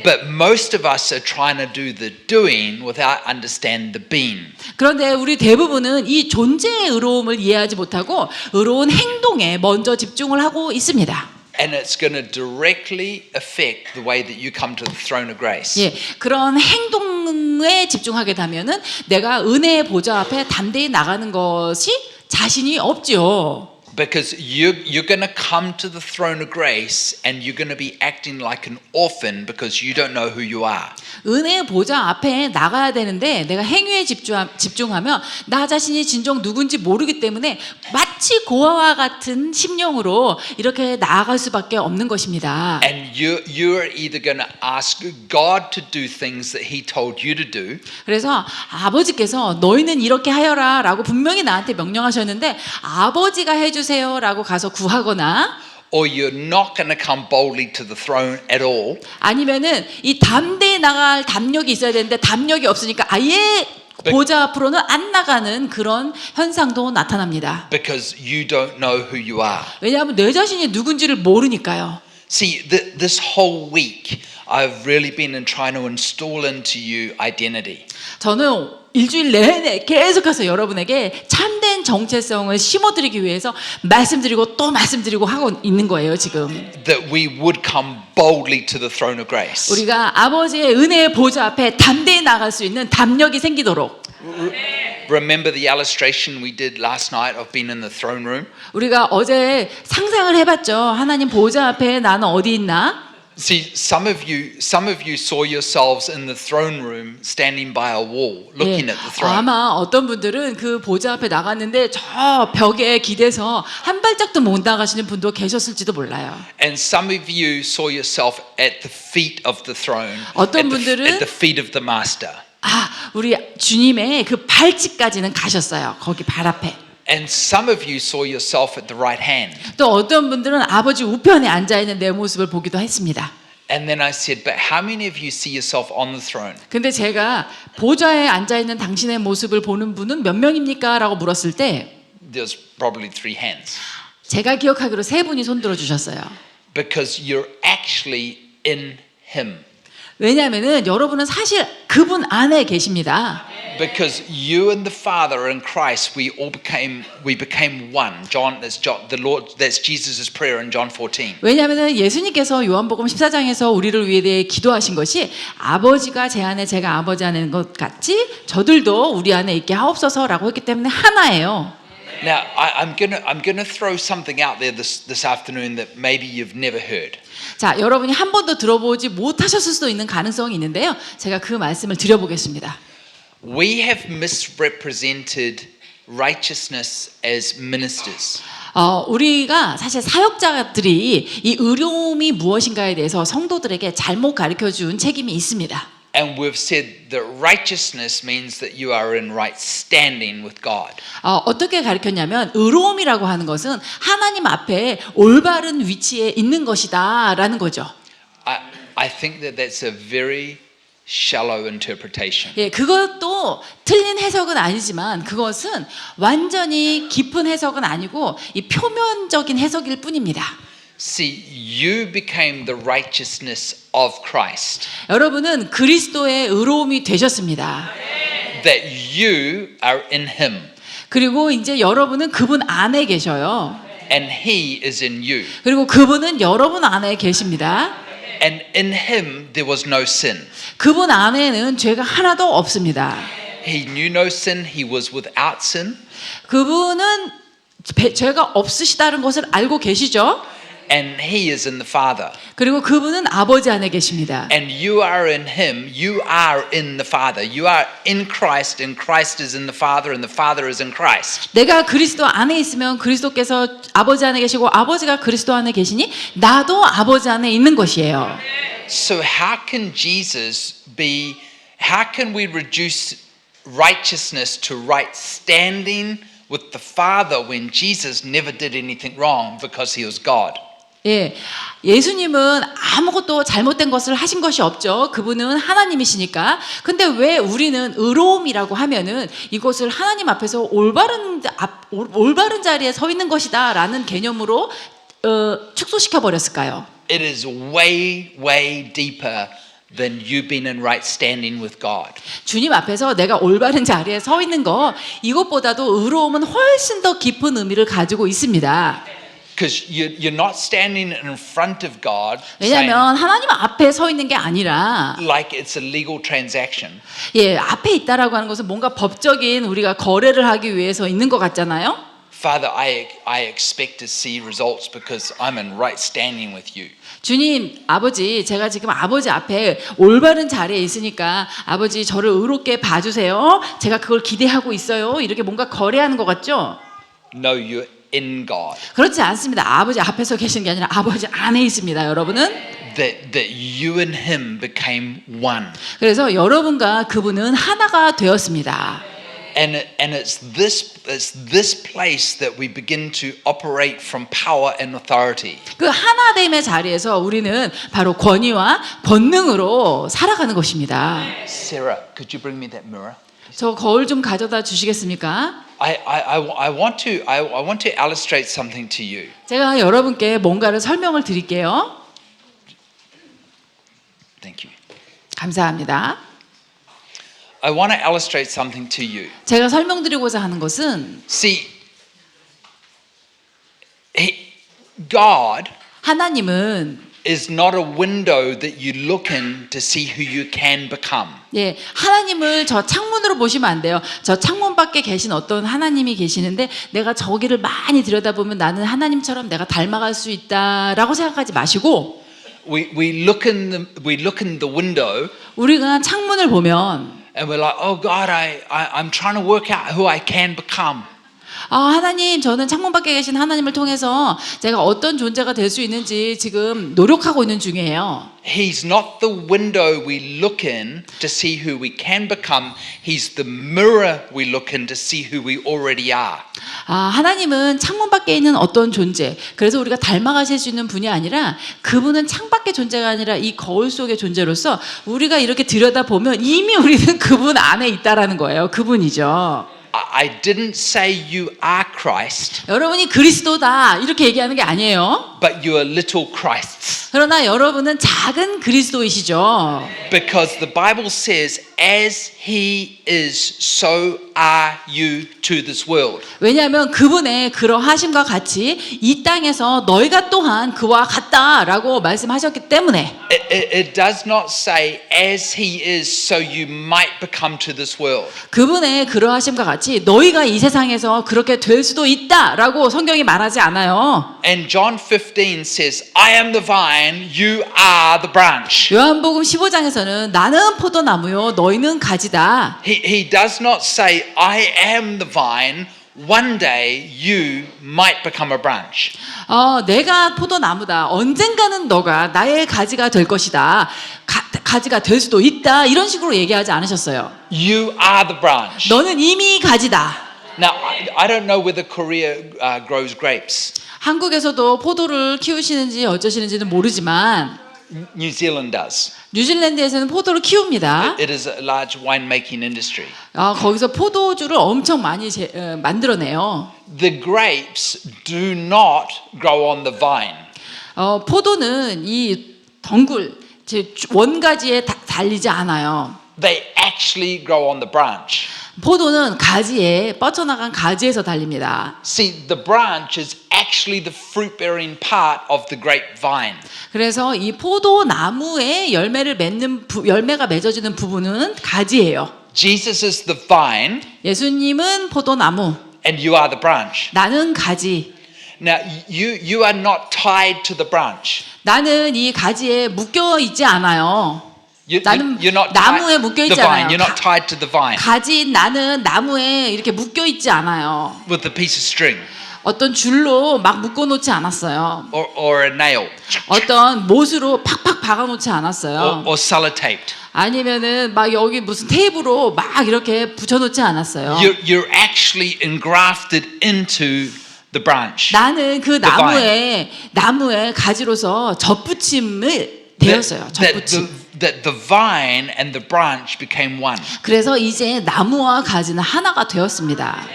But most of us are trying to do the doing without understand the being. 그런데 우리 대부분은 이 존재의 의로움을 이해하지 못하고 의로운 행동에 먼저 집중을 하고 있습니다. And it's going to directly affect the way that you come to the throne of grace. 예, 그런 행동에 집중하게 되면은 내가 은혜의 보좌 앞에 담대히 나가는 것이 자신이 없죠. Because you're going to come to the throne of grace and you're going to be acting like an orphan because you don't know who you are. 은혜의 보좌 앞에 나가야 되는데 내가 행위에 집중하면 나 자신이 진정 누군지 모르기 때문에 마치 고아와 같은 심령으로 이렇게 나아갈 수밖에 없는 것입니다. And you're either going to ask God to do things that He told you to do. 그래서 아버지께서 너희는 이렇게 하여라라고 분명히 나한테 명령하셨는데 아버지가 해주세요라고 가서 구하거나 Or you're not going to come boldly to the throne at all. 아니면은 이 담대히 나갈 담력이 있어야 되는데 담력이 없으니까 아예 보좌 앞으로는 안 나가는 그런 현상도 나타납니다. Because you don't know who you are. 왜냐하면 내 자신이 누군지를 모르니까요. See, this whole week I've really been trying to install into you identity. 저는 일주일 내내 계속해서 여러분에게 참된 정체성을 심어드리기 위해서 말씀드리고 또 말씀드리고 하고 있는 거예요 지금. That we would come boldly to the throne of grace. 우리가 아버지의 은혜의 보좌 앞에 담대히 나갈 수 있는 담력이 생기도록. Remember the illustration we did last night of being in the throne room? 우리가 어제 상상을 해봤죠. 하나님 보좌 앞에 나는 어디 있나? See, some of you saw yourselves in the throne room standing by a wall looking at the throne. 아마 어떤 분들은 그 보좌 앞에 나갔는데 저 벽에 기대서 한 발짝도 못 나가시는 분도 계셨을지도 몰라요. And some of you saw yourself at the feet of the throne, 어떤 분들은 at the feet of the master. 우리 주님의 그 발치까지는 가셨어요. 거기 발 앞에. And some of you saw yourself at the right hand. 또 어떤 분들은 아버지 우편에 앉아 있는 내 모습을 보기도 했습니다. And then I said, but how many of you see yourself on the throne? 근데 제가 보좌에 앉아 있는 당신의 모습을 보는 분은 몇 명입니까? 라고 물었을 때 There's probably 3 hands. 제가 기억하기로 3분이 손들어 주셨어요. because you're actually in Him. 왜냐하면은 여러분은 사실 그분 안에 계십니다. Because you and the Father in Christ, we became one. That's Jesus' prayer in John 14. 왜냐하면은 예수님께서 요한복음 14장에서 우리를 위해 기도하신 것이 아버지가 제 안에 제가 아버지 안에 있는 것 같이 저들도 우리 안에 있게 하옵소서라고 했기 때문에 하나예요. Now, I'm gonna throw something out there this afternoon that maybe you've never heard. 자, 여러분이 한 번도 들어보지 못하셨을 수도 있는 가능성이 있는데요. 제가 그 말씀을 드려보겠습니다. We have misrepresented righteousness as ministers. 우리가 사실 사역자들이 이 의로움이 무엇인가에 대해서 성도들에게 잘못 가르쳐준 책임이 있습니다. And we've said that righteousness means that you are in right standing with God. 어떻게 가르쳤냐면 의로움이라고 하는 것은 하나님 앞에 올바른 위치에 있는 것이다라는 거죠. I think that that's a very shallow interpretation. 예, 그것도 틀린 해석은 아니지만 그것은 완전히 깊은 해석은 아니고 이 표면적인 해석일 뿐입니다. See, you became the righteousness of Christ. 여러분은 그리스도의 의로움이 되셨습니다. That you are in Him. 그리고 이제 여러분은 그분 안에 계셔요. And He is in you. 그리고 그분은 여러분 안에 계십니다. And in Him there was no sin. 그분 안에는 죄가 하나도 없습니다. He knew no sin. He was without sin. 그분은 죄가 없으시다는 것을 알고 계시죠. And He is in the Father. 그리고 그분은 아버지 안에 계십니다. And you are in Him. You are in the Father. You are in Christ, and Christ is in the Father, and the Father is in Christ. 내가 그리스도 안에 있으면 그리스도께서 아버지 안에 계시고 아버지가 그리스도 안에 계시니 나도 아버지 안에 있는 것이에요. So how can we reduce righteousness to right standing with the Father when Jesus never did anything wrong because He was God? 예, 예수님은 아무것도 잘못된 것을 하신 것이 없죠. 그분은 하나님이시니까. 근데 왜 우리는 의로움이라고 하면은 이것을 하나님 앞에서 올바른 자리에 서 있는 것이다라는 개념으로 축소시켜 버렸을까요? It is way deeper than you being in right standing with God. 주님 앞에서 내가 올바른 자리에 서 있는 거 이것보다도 의로움은 훨씬 더 깊은 의미를 가지고 있습니다. Because you're not standing in front of God 왜냐하면 하나님 앞에 서 있는 게 아니라 like it's a legal transaction. 예, 앞에 있다라고 하는 것은 뭔가 법적인 우리가 거래를 하기 위해서 있는 것 같잖아요. Father, I expect to see results because I'm in right standing with you. 주님, 아버지, 제가 지금 아버지 앞에 올바른 자리에 있으니까 아버지 저를 의롭게 봐주세요. 제가 그걸 기대하고 있어요. 이렇게 뭔가 거래하는 것 같죠? No, you're in God. 그렇지 않습니다. 아버지 앞에서 계시는 게 아니라 아버지 안에 있습니다. 여러분은. That you and Him became one. 그래서 여러분과 그분은 하나가 되었습니다. And it's this place that we begin to operate from power and authority. 그 하나됨의 자리에서 우리는 바로 권위와 권능으로 살아가는 것입니다. Sarah, could you bring me that mirror? 저 거울 좀 가져다 주시겠습니까? I want to illustrate something to you. 제가 여러분께 뭔가를 설명을 드릴게요. Thank you. 감사합니다. I want to illustrate something to you. 제가 설명드리고자 하는 것은 See, God 하나님은 is not a window that you look in to see who you can become. 예, 하나님을 저 창문으로 보시면 안 돼요. 저 창문 밖에 계신 어떤 하나님이 계시는데 내가 저기를 많이 들여다보면 나는 하나님처럼 내가 닮아갈 수 있다라고 생각하지 마시고 We look in the window 우리가 창문을 보면 and we're like, oh God, I'm trying to work out who I can become. 하나님, 저는 창문 밖에 계신 하나님을 통해서 제가 어떤 존재가 될 수 있는지 지금 노력하고 있는 중이에요. He's not the window we look in to see who we can become. He's the mirror we look in to see who we already are. 하나님은 창문 밖에 있는 어떤 존재, 그래서 우리가 닮아가실 수 있는 분이 아니라 그분은 창 밖의 존재가 아니라 이 거울 속의 존재로서 우리가 이렇게 들여다보면 이미 우리는 그분 안에 있다라는 거예요. 그분이죠. I didn't say you are Christ, 여러분이 그리스도다 이렇게 얘기하는 게 아니에요. but you are little Christs. 그러나 여러분은 작은 그리스도이시죠. Because the Bible says, as he is, so are you to this world. 왜냐하면 그분의 그러하심과 같이 이 땅에서 너희가 또한 그와 같다라고 말씀하셨기 때문에 It does not say, as he is, so you might become to this world. 그분의 그러하심과 같이 너희가 이 세상에서 그렇게 될 수도 있다라고 성경이 말하지 않아요. And John 15 says, I am the vine, you are the branch. 요한복음 15장에서는 나는 포도나무요 너희는 가지다. He does not say, I am the vine, one day you might become a branch. 내가 포도나무다. 언젠가는 너가 나의 가지가 될 것이다. 가지가 될 수도 있다. 이런 식으로 얘기하지 않으셨어요. You are the branch. 너는 이미 가지다. Now, I don't know whether Korea grows grapes. 한국에서도 포도를 키우시는지 어쩌시는지는 모르지만 New Zealand does. 뉴질랜드에서는 포도를 키웁니다. It is a large winemaking industry. 거기서 포도주를 엄청 많이 만들어내요. The grapes do not grow on the vine. 포도는 이 덩굴, 원가지에 달리지 않아요. They actually grow on the branch. 포도는 가지에 뻗쳐나간 가지에서 달립니다. See, the branch is actually the fruit-bearing part of the grapevine. 그래서 이 포도나무에 열매가 맺어지는 부분은 가지예요. Jesus is the vine, 예수님은 포도나무, and you are the branch. 나는 가지. Now, you are not tied to the branch. 나는 이 가지에 묶여 있지 않아요. 나는 You're not 나무에 tied 묶여 the 있지 vine. 않아요. You're not tied to the vine 가지 나는 나무에 이렇게 묶여 있지 않아요. with a piece of string 어떤 줄로 막 묶어 놓지 않았어요. or a nail 어떤 못으로 팍팍 박아 놓지 않았어요. or sellotaped. 아니면은 막 여기 무슨 테이프로 막 이렇게 붙여 놓지 않았어요. You're actually engrafted into the branch. 나는 그 vine. 나무의 가지로서 접붙임을 되었어요. 접붙임. That the vine and the branch became one. 그래서 이제 나무와 가지는 하나가 되었습니다.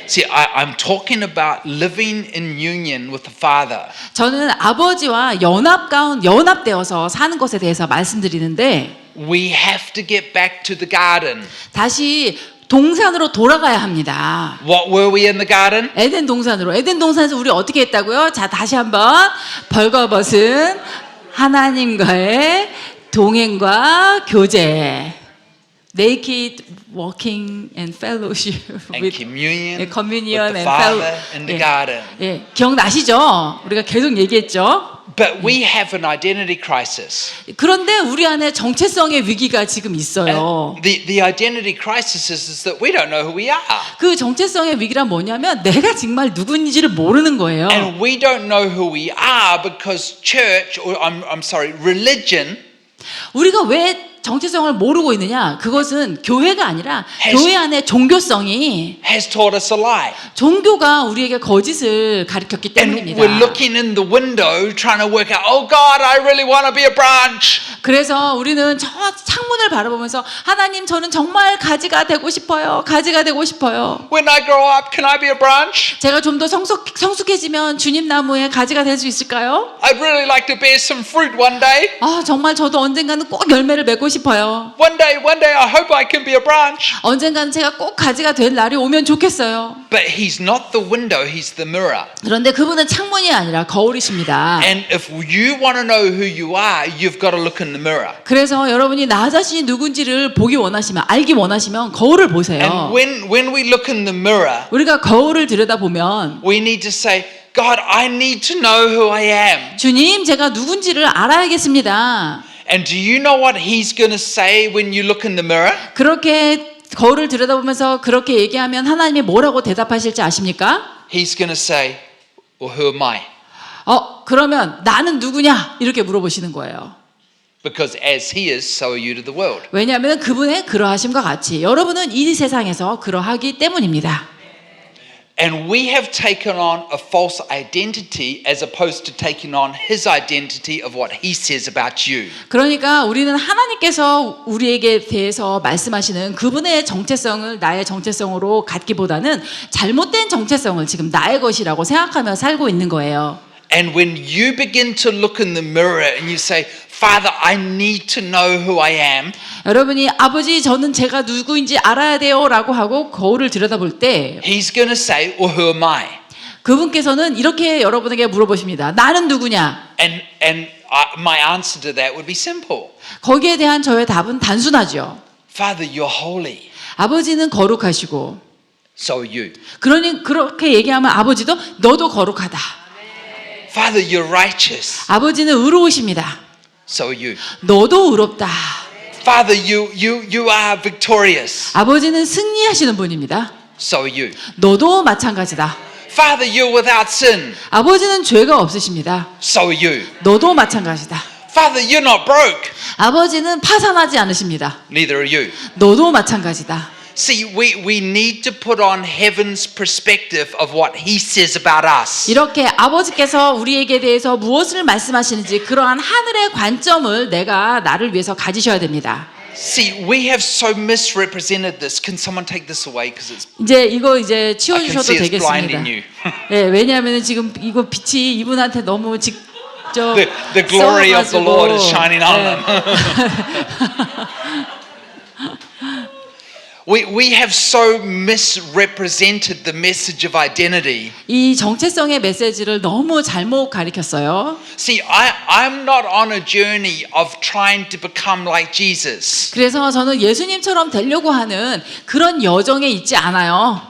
See, I'm talking about living in union with the Father. 저는 아버지와 연합되어서 사는 것에 대해서 말씀드리는데 We have to get back to the garden. 다시 동산으로 돌아가야 합니다. What were we in the garden? 에덴 동산으로. 에덴 동산에서 우리 어떻게 했다고요? 자, 다시 한번 벌거벗은 하나님과의 동행과 교제. Naked walking and fellowship And with communion communion with the and Father in the garden. 예, 기억나시죠? 우리가 계속 얘기했죠. But we have an identity crisis. 그런데 우리 안에 정체성의 위기가 지금 있어요. The identity crisis is that we don't know who we are. 그 정체성의 위기란 뭐냐면 내가 정말 누구인지를 모르는 거예요. And we don't know who we are because church, or I'm sorry, religion 우리가 왜 정체성을 모르고 있느냐? 그것은 교회가 아니라 has- 교회 안에 종교성이 has taught us a lie. 종교가 우리에게 거짓을 가르쳤기 And 때문입니다. we're looking in the window trying to work out, oh God, I really want to be a branch. 그래서 우리는 저 창문을 바라보면서 하나님 저는 정말 가지가 되고 싶어요. 가지가 되고 싶어요. When I grow up, can I be a branch? 제가 좀 더 성숙해지면 주님 나무에 가지가 될 수 있을까요? I'd really like to bear some fruit one day. 정말 저도 언젠가는 꼭 열매를 맺고 싶어요. One day, I hope I can be a branch. 언젠가는 제가 꼭 가지가 될 날이 오면 좋겠어요. But he's not the window, he's the mirror. 그런데 그분은 창문이 아니라 거울이십니다. And if you want to know who you are, you've got to look in the mirror. 그래서 여러분이 나 자신이 누군지를 알기 원하시면 거울을 보세요. And when we look in the mirror, 우리가 거울을 들여다보면 we need to say, God, I need to know who I am. 주님 제가 누군지를 알아야겠습니다. And do you know what he's going to say when you look in the mirror? 그렇게 거울을 들여다보면서 그렇게 얘기하면 하나님이 뭐라고 대답하실지 아십니까? He's going to say, well, who am I? 그러면 나는 누구냐? 이렇게 물어보시는 거예요. Because as he is, so are you to the world. 왜냐하면 그분의 그러하심과 같이 여러분은 이 세상에서 그러하기 때문입니다. And we have taken on a false identity as opposed to taking on his identity of what he says about you. 그러니까 우리는 하나님께서 우리에게 대해서 말씀하시는 그분의 정체성을 나의 정체성으로 갖기보다는 잘못된 정체성을 지금 나의 것이라고 생각하며 살고 있는 거예요. And when you begin to look in the mirror and you say, Father, I need to know who I am. 여러분이 아버지 저는 제가 누구인지 알아야 돼요라고 하고 거울을 들여다볼 때 He's going to say, well, who am I? 그분께서는 이렇게 여러분에게 물어보십니다. 나는 누구냐? And my answer to that would be simple. 거기에 대한 저의 답은 단순하죠. Father, you're holy. 아버지는 거룩하시고 So are you. 그러니 그렇게 얘기하면 아버지도 너도 거룩하다. Father, you're righteous. 아버지는 의로우십니다. So are you. 너도 의롭다. Father, you are victorious. 아버지는 승리하시는 분입니다. So are you. 너도 마찬가지다. Father, you're without sin. 아버지는 죄가 없으십니다. So are you. 너도 마찬가지다. Father, you're not broke. 아버지는 파산하지 않으십니다. Neither are you. 너도 마찬가지다. See, we need to put on heaven's perspective of what he says about us. 이렇게 아버지께서 우리에게 대해서 무엇을 말씀하시는지 그러한 하늘의 관점을 내가 나를 위해서 가지셔야 됩니다. See, we have so misrepresented this. Can someone take this away? Because it's 이제 이거 이제 I can 치워주셔도 see it's 되겠습니다. blinding you. 네, 왜냐하면 지금 이거 빛이 이분한테 너무 직접 The glory of the Lord is shining on 네. them. We have so misrepresented the message of identity. 이 정체성의 메시지를 너무 잘못 가리켰어요. See, I'm not on a journey of trying to become like Jesus. 그래서 저는 예수님처럼 되려고 하는 그런 여정에 있지 않아요.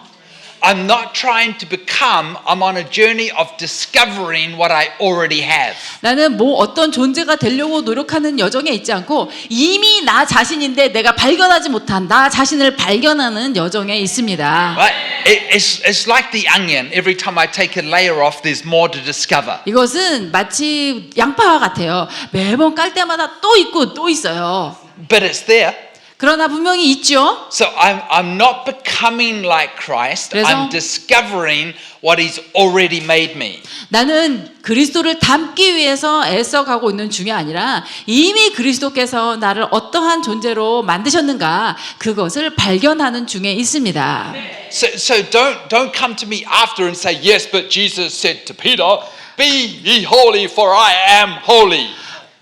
I'm not trying to become, I'm on a journey of discovering what I already have. 나는 뭐 어떤 존재가 되려고 노력하는 여정에 있지 않고 이미 나 자신인데 내가 발견하지 못한 나 자신을 발견하는 여정에 있습니다. Right? It's like the onion. Every time I take a layer off, there's more to discover. 이것은 마치 양파와 같아요. 매번 깔 때마다 또 있고 또 있어요. But it's there. 그러나 분명히 있죠. So I'm not becoming like Christ. 그래서 I'm discovering what He's already made me. 나는 그리스도를 닮기 위해서 애써가고 있는 중이 아니라 이미 그리스도께서 나를 어떠한 존재로 만드셨는가 그것을 발견하는 중에 있습니다. So don't come to me after and say, yes, but Jesus said to Peter, be ye holy for I am holy.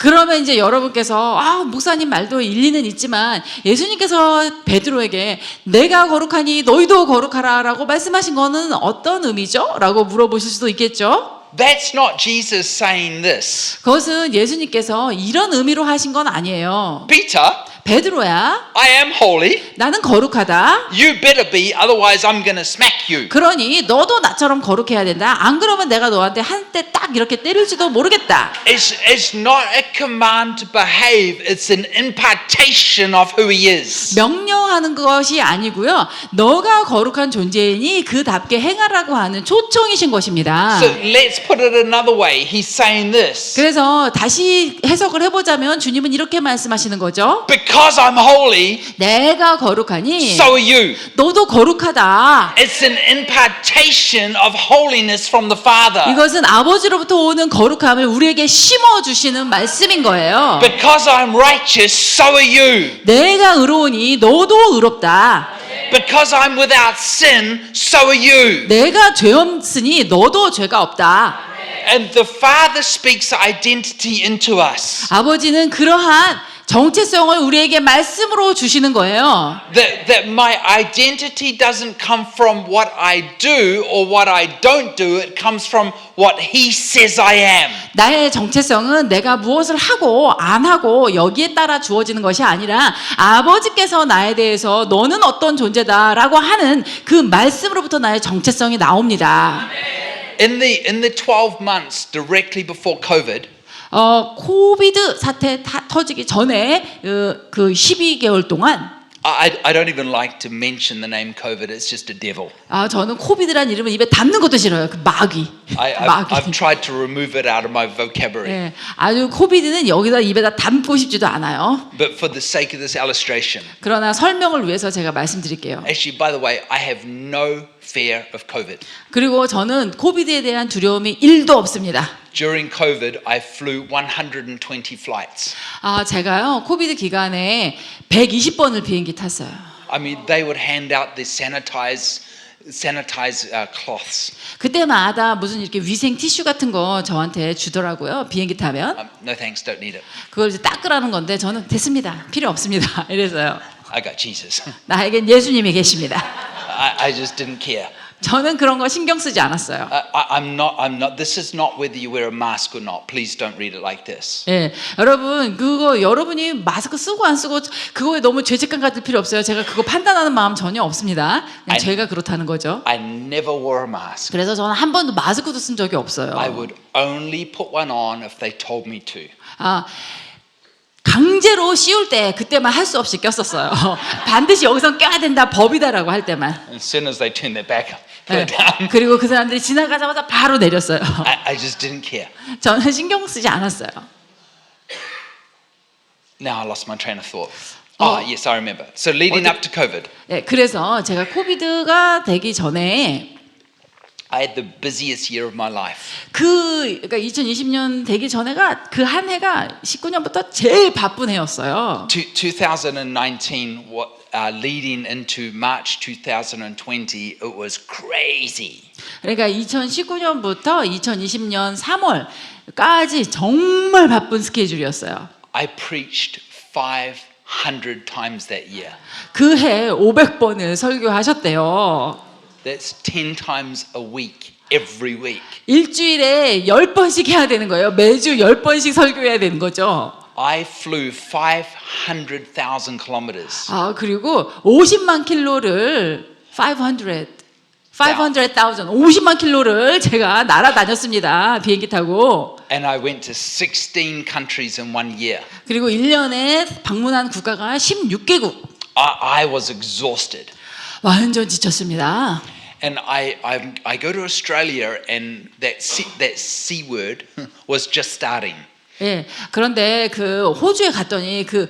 그러면 이제 여러분께서 목사님 말도 일리는 있지만 예수님께서 베드로에게 내가 거룩하니 너희도 거룩하라라고 말씀하신 거는 어떤 의미죠? 라고 물어보실 수도 있겠죠. That's not Jesus saying this. 그것은 예수님께서 이런 의미로 하신 건 아니에요. Peter, 베드로야, I am holy. 나는 거룩하다. You better be, otherwise I'm going to smack you. 그러니 너도 나처럼 거룩해야 된다. 안 그러면 내가 너한테 한 대 딱 이렇게 때릴지도 모르겠다. It's not a command to behave. It's an impartation of who He is. 명령하는 것이 아니고요. 너가 거룩한 존재이니 그답게 행하라고 하는 초청이신 것입니다. So let's put it another way. He's saying this. 그래서 다시 해석을 해보자면 주님은 이렇게 말씀하시는 거죠. Because I'm holy, 내가 거룩하니 so are you. 너도 거룩하다. It's an impartation of holiness from the Father. 이것은 아버지로부터 오는 거룩함을 우리에게 심어주시는 말씀인 거예요. Because I'm righteous, so are you. 내가 의로우니 너도 의롭다. Because I'm without sin, so are you. 내가 죄 없으니 너도 죄가 없다. And the Father speaks identity into us. 아버지는 그러한 정체성을 우리에게 말씀으로 주시는 거예요. That my identity doesn't come from what I do or what I don't do. It comes from what He says I am. 나의 정체성은 내가 무엇을 하고 안 하고 여기에 따라 주어지는 것이 아니라 아버지께서 나에 대해서 너는 어떤 존재다라고 하는 그 말씀으로부터 나의 정체성이 나옵니다. In the 12 months directly before COVID, 코비드 사태 터지기 전에 그 12개월 동안 I don't even like to mention the name COVID. It's just a devil. 아, 저는 코비드란 이름을 입에 담는 것도 싫어요. 그 마귀. I've tried to remove it out of my vocabulary. 예, 아주 코비드는 여기다 입에다 담고 싶지도 않아요. But for the sake of this illustration, 그러나 설명을 위해서 제가 말씀드릴게요. actually, by the way, I have no fear of COVID. 그리고 저는 코비드에 대한 두려움이 1도 없습니다. During COVID, I flew 120 flights. 아, 제가요 코비드 기간에 120번을 비행기 탔어요. I mean, they would hand out the sanitize cloths. 그때마다 무슨 이렇게 위생 티슈 같은 거 저한테 주더라고요. 비행기 타면 No thanks, don't need it. 그걸 이제 닦으라는 건데 저는 됐습니다. 필요 없습니다. 이래서요. I got Jesus. 나에겐 예수님이 계십니다. I just didn't care. 저는 그런 거 신경 쓰지 않았어요. I'm not. This is not whether you wear a mask or not. Please don't read it like this. 예, 여러분 그거 여러분이 마스크 쓰고 안 쓰고 그거에 너무 죄책감 가질 필요 없어요. 제가 그거 판단하는 마음 전혀 없습니다. 그냥 제가 그렇다는 거죠. I never wore a mask. 그래서 저는 한 번도 마스크도 쓴 적이 없어요. I would only put one on if they told me to. 아, 강제로 씌울 때 그때만 할 수 없이 꼈었어요. 반드시 여기서 껴야 된다 법이다라고 할 때만. As soon as they turned their back up, put 예, it down. 그리고 그 사람들이 지나가자마자 바로 내렸어요. I just didn't care. 저는 신경 쓰지 않았어요. Now I lost my train of thought. Oh, yes, I remember. So leading up to COVID, 예, 그래서 제가 코비드가 되기 전에 I had the busiest year of my life. 그러니까 2020년 되기 전에가 그 한 해가 19년부터 제일 바쁜 해였어요. 2019, leading into March 2020, it was crazy. 그러니까 2019년부터 2020년 3월까지 정말 바쁜 스케줄이었어요. I preached 500 times that year. 그 해 500번을 설교하셨대요. That's 10 times a week, every week. 일주일에 10번씩 해야 되는 거예요. 매주 10번씩 설교해야 되는 거죠. I flew 500,000 kilometers. 아, 그리고 50만 킬로를 500,000 50만 킬로를 제가 날아다녔습니다. 비행기 타고. And I went to 16 countries in 1 year. 그리고 1년에 방문한 국가가 16개국. I was exhausted. 완전 지쳤습니다. And I go to Australia and that C word was just starting. 예. 그런데 그 호주에 갔더니 그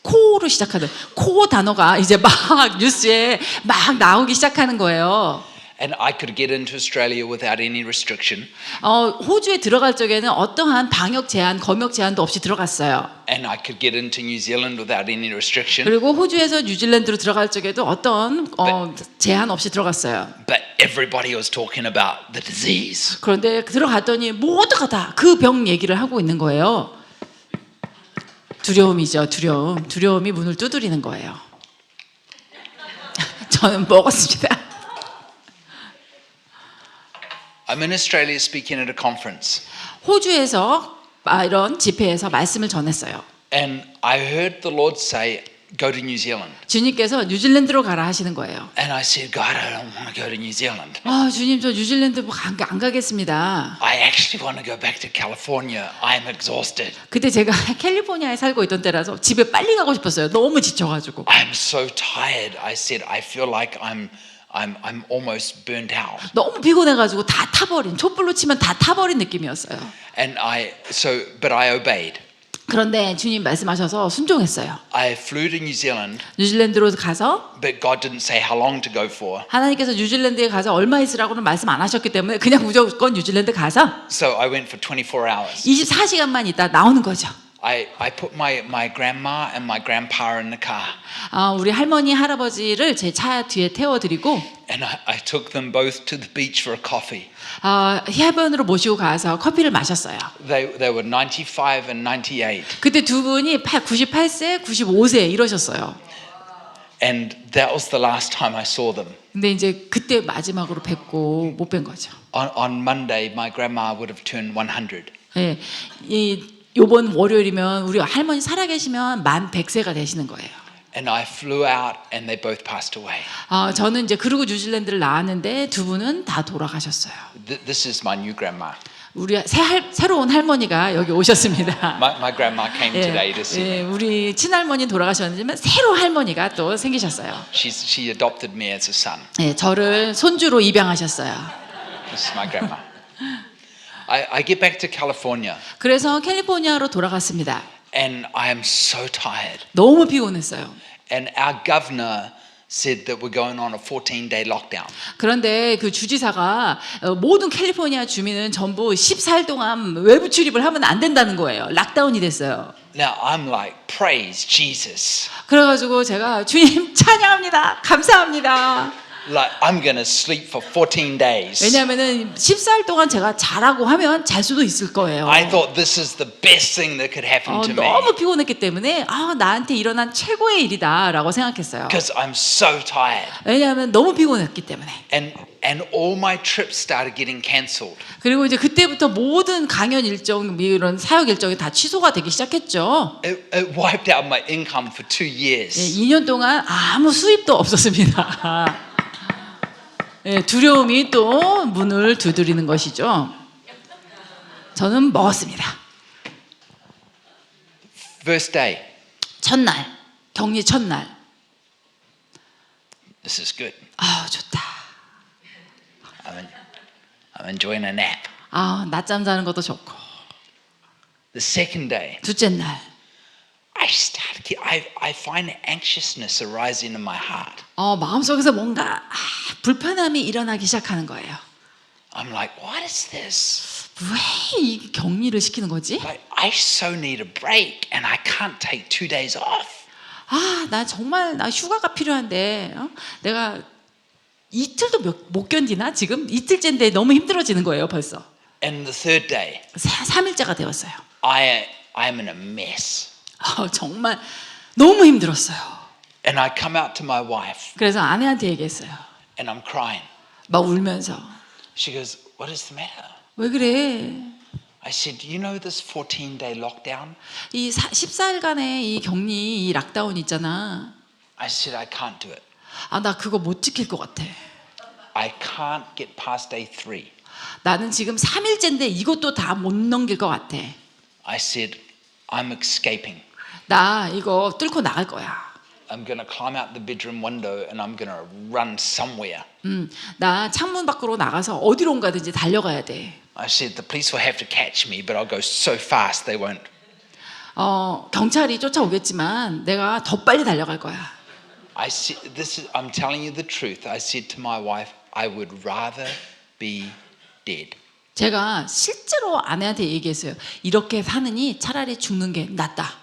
코로 시작하는 코 단어가 이제 막 뉴스에 막 나오기 시작하는 거예요. And I could get into Australia without any restriction. 호주에 들어갈 적에는 어떠한 방역 제한, 검역 제한도 없이 들어갔어요. And I could get into New Zealand without any restriction. 그리고 호주에서 뉴질랜드로 들어갈 적에도 어떤 제한 없이 들어갔어요. But everybody was talking about the disease. 그런데 들어갔더니 모두가 다 그 병 얘기를 하고 있는 거예요. 두려움이죠, 두려움. 두려움이 문을 두드리는 거예요. 저는 먹었습니다. I'm in Australia speaking at a conference. 호주에서 이런 집회에서 말씀을 전했어요. And I heard the Lord say, go to New Zealand. 주님께서 뉴질랜드로 가라 하시는 거예요. And I said, God, I don't want to go to New Zealand. 아, 주님 저 뉴질랜드 안 가겠습니다. I actually want to go back to California. I'm exhausted. 그때 제가 캘리포니아에 살고 있던 때라서 집에 빨리 가고 싶었어요. 너무 지쳐가지고. I'm so tired. I said, I feel like I'm almost burned out. 너무 피곤해가지고 다 타버린 촛불로 치면 다 타버린 느낌이었어요. And but I obeyed. 그런데 주님 말씀하셔서 순종했어요. I flew to New Zealand, 뉴질랜드로 가서 but God didn't say how long to go for. 하나님께서 뉴질랜드에 가서 얼마 있으라고는 말씀 안 하셨기 때문에 그냥 무조건 뉴질랜드 가서 So I went for 24 hours. 24시간만 있다 나오는 거죠. I put my grandma and my grandpa in the car. 우리 할머니 할아버지를 제 차 뒤에 태워드리고 And I took them both to the beach for a coffee. 해변으로 모시고 가서 커피를 마셨어요. They were 95 and 98. 그때 두 분이 98세, 95세 이러셨어요. And that was the last time I saw them. 근데 이제 그때 마지막으로 뵙고 못 뵌 거죠. On Monday, my grandma would have turned 100. 예, 요번 월요일이면 우리 할머니 살아계시면 만 100세가 되시는 거예요. And I flew out and they both passed away. 저는 이제 그리고 뉴질랜드를 나왔는데 두 분은 다 돌아가셨어요. This is my new grandma. 우리 새로운 할머니가 여기 오셨습니다. My grandma came today to see me. 우리 친할머니 돌아가셨지만 새로 할머니가 또 생기셨어요. She adopted me as a son. 예, 저를 손주로 입양하셨어요. This is my grandma. I get back to California 그래서 캘리포니아로 돌아갔습니다. and I am so tired. 너무 피곤했어요. And our governor said that we're going on a 14-day lockdown. 그런데 그 주지사가 모든 캘리포니아 주민은 전부 14일 동안 외부 출입을 하면 안 된다는 거예요. 락다운이 됐어요. Now I'm like, praise Jesus. 그래가지고 제가 주님 찬양합니다. 감사합니다. Like I'm going to sleep for 14 days. 왜냐하면은 14일 동안 제가 자라고 하면 잘 수도 있을 거예요. I thought this is the best thing that could happen to me. 너무 피곤했기 때문에 나한테 일어난 최고의 일이다라고 생각했어요. Because I'm so tired. 왜냐하면 너무 피곤했기 때문에. And all my trips started getting cancelled. 그리고 이제 그때부터 모든 강연 일정, 이런 사역 일정이 다 취소가 되기 시작했죠. It wiped out my income for 2 years. 2년 동안 아무 수입도 없었습니다. 두려움이 또 문을 두드리는 것이죠. 저는 먹었습니다. First day. 첫날, 격리 첫날. This is good. 좋다. I'm enjoying a nap. 낮잠 자는 것도 좋고. The second day. 둘째 날. I find anxiousness arising in my heart. 마음속에서 뭔가 불편함이 일어나기 시작하는 거예요. I'm like, what is this? 왜 이 격리를 시키는 거지? Like, I so need a break and I can't take 2 days off. 나 정말 휴가가 필요한데 내가 이틀도 못 견디나 지금? 이틀째인데 너무 힘들어지는 거예요 벌써. And the third day. 3일째가 되었어요. I am in a mess. 정말 너무 힘들었어요. And I come out to my wife 그래서 아내한테 얘기했어요. and I'm crying. 막 울면서. She goes, what is the matter? 왜 그래? I said, you know this 14-day lockdown? 이 14일간의 이 격리, 이 락다운 있잖아. I said, I can't do it. 나 그거 못 지킬 것 같아. I can't get past day 3. 나는 지금 3일째인데 이것도 다 못 넘길 것 같아. I said, I'm escaping. 나 이거 뚫고 나갈 거야. I'm going to climb out the bedroom window and I'm going to run somewhere. 나 창문 밖으로 나가서 어디로 가든지 달려가야 돼. I said, the police will have to catch me, but I'll go so fast they won't. 경찰이 쫓아오겠지만 내가 더 빨리 달려갈 거야. I said, I'm telling you the truth. I said to my wife, I would rather be dead. 제가 실제로 아내한테 얘기했어요. 이렇게 사느니 차라리 죽는 게 낫다.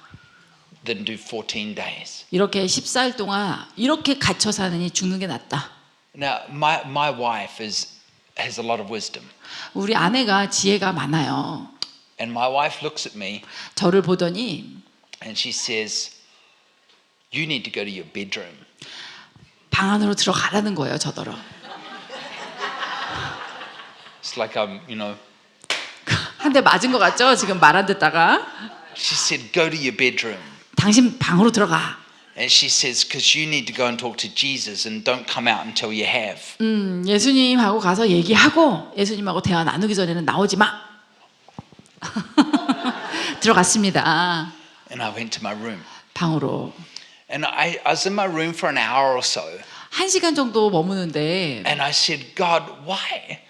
Than do 14 days. 이렇게 14일 동안 이렇게 갇혀 사느니 죽는 게 낫다. Now, my wife has a lot of wisdom. 우리 아내가 지혜가 많아요. And my wife looks at me 저를 보더니 and she says, you need to go to your bedroom. 방 안으로 들어가라는 거예요, 저더러. It's like I'm, 한 대 맞은 것 같죠? 지금 말 안 듣다가. she said, go to your bedroom. 당신 방으로 들어가. And she says, because you need to go and talk to Jesus and don't come out until you have. 예수님하고 가서 얘기하고 예수님하고 대화 나누기 전에는 나오지 마. 들어갔습니다. And I went to my room. 방으로. And I was in my room for an hour or so. 1시간 정도 머무는데 And I said, God, why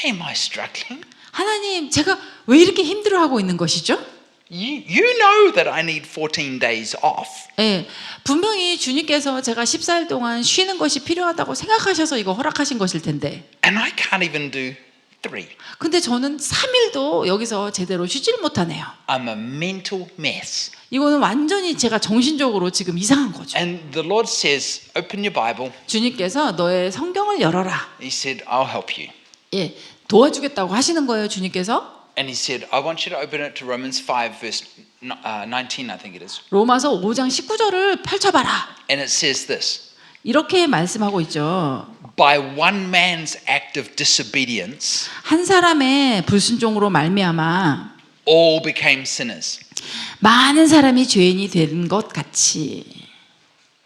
am I struggling? 하나님, 제가 왜 이렇게 힘들어하고 있는 것이죠? You know that I need 14 days off. 네, 분명히 주님께서 제가 14일 동안 쉬는 것이 필요하다고 생각하셔서 이거 허락하신 것일 텐데. And I can't even do 3. 근데 저는 3일도 여기서 제대로 쉬질 못하네요. I'm a mental mess. 이거는 완전히 제가 정신적으로 지금 이상한 거죠. And the Lord says, open your Bible. 주님께서 너의 성경을 열어라. He said, I'll help you. 예, 도와주겠다고 하시는 거예요, 주님께서. And he said, I want you to open it to Romans 5 verse 19, I think it is. 로마서 5장 19절을 펼쳐봐라. And it says this. 이렇게 말씀하고 있죠. By one man's act of disobedience, 한 사람의 불순종으로 말미암아 all became sinners. 많은 사람이 죄인이 된 것 같이.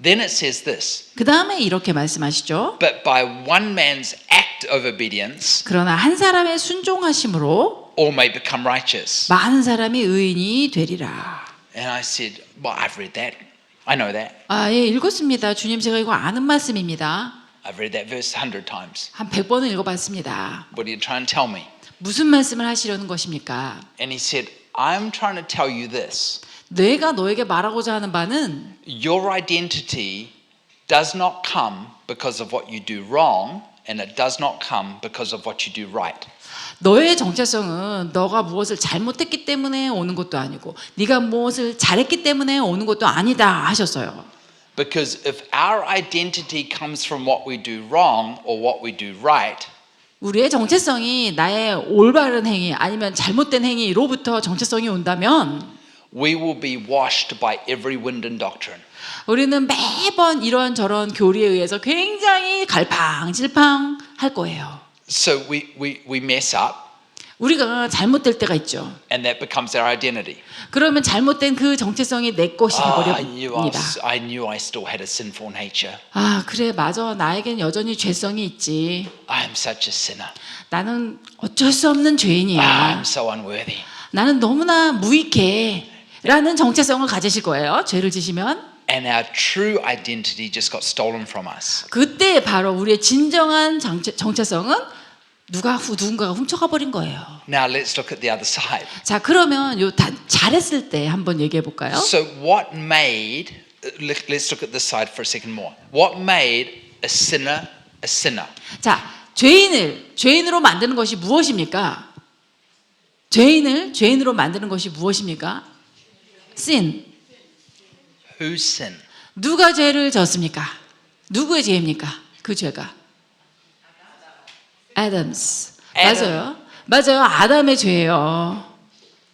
Then it says this. 그 다음에 이렇게 말씀하시죠. But by one man's act of obedience, 그러나 한 사람의 순종하심으로 all may become righteous. 많은 사람이 의인이 되리라. And I said, well, I've read that. I know that. 예, 읽었습니다. 주님, 제가 이거 아는 말씀입니다. I've read that verse 100 times. 한 100번은 읽어봤습니다. What are you trying to tell me? 무슨 말씀을 하시려는 것입니까? And he said, I'm trying to tell you this. 내가 너에게 말하고자 하는 바는 Your identity does not come because of what you do wrong, and it does not come because of what you do right. 너의 정체성은 너가 무엇을 잘못했기 때문에 오는 것도 아니고 네가 무엇을 잘했기 때문에 오는 것도 아니다 하셨어요. Because if our identity comes from what we do wrong or what we do right, 우리의 정체성이 나의 올바른 행위 아니면 잘못된 행위로부터 정체성이 온다면 we will be washed by every wind and doctrine. 우리는 매번 이런저런 교리에 의해서 굉장히 갈팡질팡 할 거예요. So we mess up, 우리가 잘못될 때가 있죠. and that becomes our identity. 그러면 잘못된 그 정체성이 내 것이 I 되버립니다. knew I still had a sinful nature. 그래 맞아. 나에겐 여전히 죄성이 있지. I am such a sinner. 나는 어쩔 수 없는 죄인이야. I'm so unworthy. 나는 너무나 무익해. 라는 정체성을 가지실 거예요. 죄를 지시면. And our true identity just got stolen from us. 그때 바로 우리의 진정한 정체성은 누군가가 훔쳐가 버린 거예요. Now let's look at the other side. 자, 그러면 잘했을 때 한번 얘기해 볼까요? So what made, let's look at this side for a second more. What made a sinner a sinner? 자, 죄인으로 만드는 것이 무엇입니까? 죄인으로 만드는 것이 무엇입니까? sin. Whose sin? 누가 죄를 졌습니까? 누구의 죄입니까? 그 죄가. Adam's. Adam. 맞아요. 아담의 죄예요.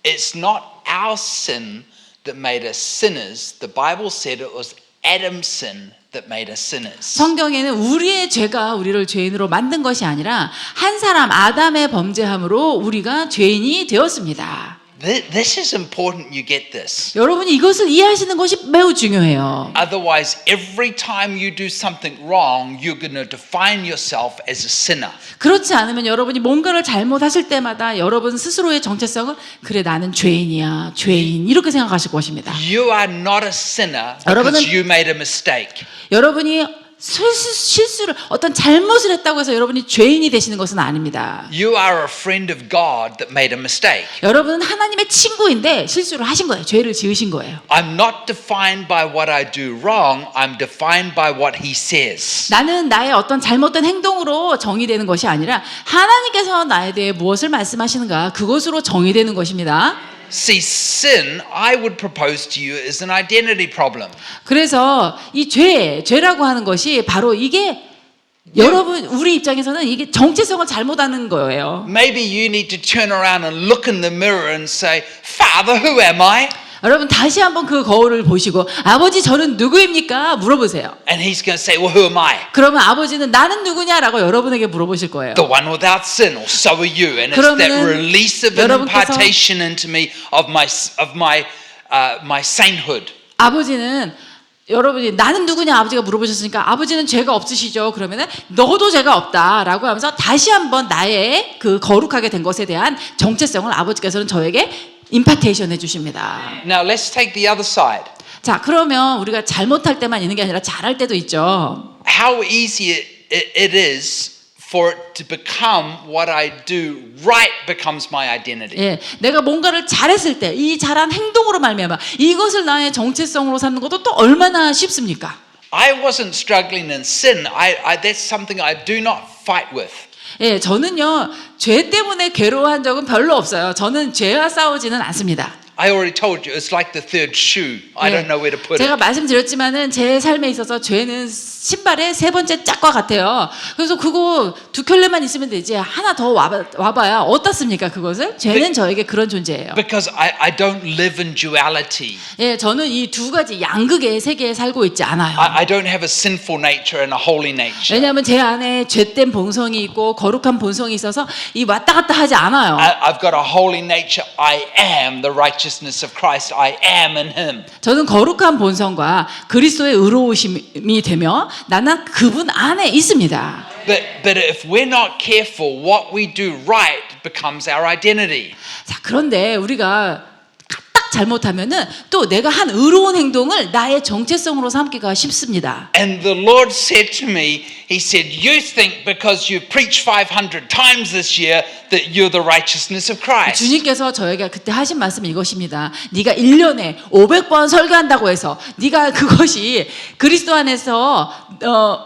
It's not our sin that made us sinners. The Bible said it was Adam's sin that made us sinners. 성경에는 우리의 죄가 우리를 죄인으로 만든 것이 아니라 한 사람 아담의 범죄함으로 우리가 죄인이 되었습니다. This is important you get this. 여러분이 이것을 이해하시는 것이 매우 중요해요. Otherwise, every time you do something wrong, you're going to define yourself as a sinner. 그렇지 않으면 여러분이 뭔가를 잘못하실 때마다 여러분 스스로의 정체성은 그래 나는 죄인이야. 죄인 이렇게 생각하실 것입니다. You are not a sinner 여러분은- because you made a mistake. 여러분이 실수를 어떤 잘못을 했다고 해서 여러분이 죄인이 되시는 것은 아닙니다. You are a friend of God that made a mistake. 여러분은 하나님의 친구인데 실수를 하신 거예요. 죄를 지으신 거예요. I'm not defined by what I do wrong. I'm defined by what He says. 나는 나의 어떤 잘못된 행동으로 정의되는 것이 아니라 하나님께서 나에 대해 무엇을 말씀하시는가 그것으로 정의되는 것입니다. See, sin, I would propose to you, is an identity problem. 그래서 이 죄라고 하는 것이 바로 이게 여러분 우리 입장에서는 이게 정체성을 잘못하는 거예요. Maybe you need to turn around and look in the mirror and say, Father, who am I? 여러분 다시 한번 그 거울을 보시고 아버지 저는 누구입니까? 물어보세요. And He's going to say, well, who am I? 그러면 아버지는 나는 누구냐라고 여러분에게 물어보실 거예요. The one without sin, or so are you. And it's that 그러면은 release of 여러분께서- impartation into me of my sainthood. 아버지는 여러분이 나는 누구냐 아버지가 물어보셨으니까 아버지는 죄가 없으시죠? 그러면은 너도 죄가 없다라고 하면서 다시 한번 나의 그 거룩하게 된 것에 대한 정체성을 아버지께서는 저에게 임파테이션 해주십니다. Now let's take the other side. 자, 그러면 우리가 잘못할 때만 있는 게 아니라 잘할 때도 있죠. How easy it is for it to become what I do right becomes my identity. 예, 내가 뭔가를 잘했을 때 이 잘한 행동으로 말미암아 이것을 나의 정체성으로 삼는 것도 또 얼마나 쉽습니까? I wasn't struggling in sin. That's something I do not fight with. 예, 저는요 죄 때문에 괴로워한 적은 별로 없어요. 저는 죄와 싸우지는 않습니다. I already told you, it's like the third shoe. I don't know where to put 제가 it. 말씀드렸지만은 제 삶에 있어서 죄는 신발의 세 번째 짝과 같아요. 그래서 그거 두 켤레만 있으면 되지 하나 더 와봐야 어떻습니까 그것을? 죄는 저에게 그런 존재예요. Because I don't live in duality. 예, 저는 이 두 가지 양극의 세계에 살고 있지 않아요. I don't have a sinful nature and a holy nature. 왜냐하면 제 안에 죄된 본성이 있고 거룩한 본성이 있어서 이 왔다 갔다 하지 않아요. I've got a holy nature. I am the righteous righteousness of Christ, I am in him. 저는 거룩한 본성과 그리스도의 의로우심이 되며 나는 그분 안에 있습니다. But if we're not careful, what we do right becomes our identity. 자, 그런데 우리가 딱 잘못하면은 또 내가 한 의로운 행동을 나의 정체성으로 삼기가 쉽습니다. And the Lord said to me, He said, you think because you've preached 500 times this year that you're the righteousness of Christ. 주님께서 저에게 그때 하신 말씀이 이것입니다. 네가 1년에 500번 설교한다고 해서 네가 그것이 그리스도 안에서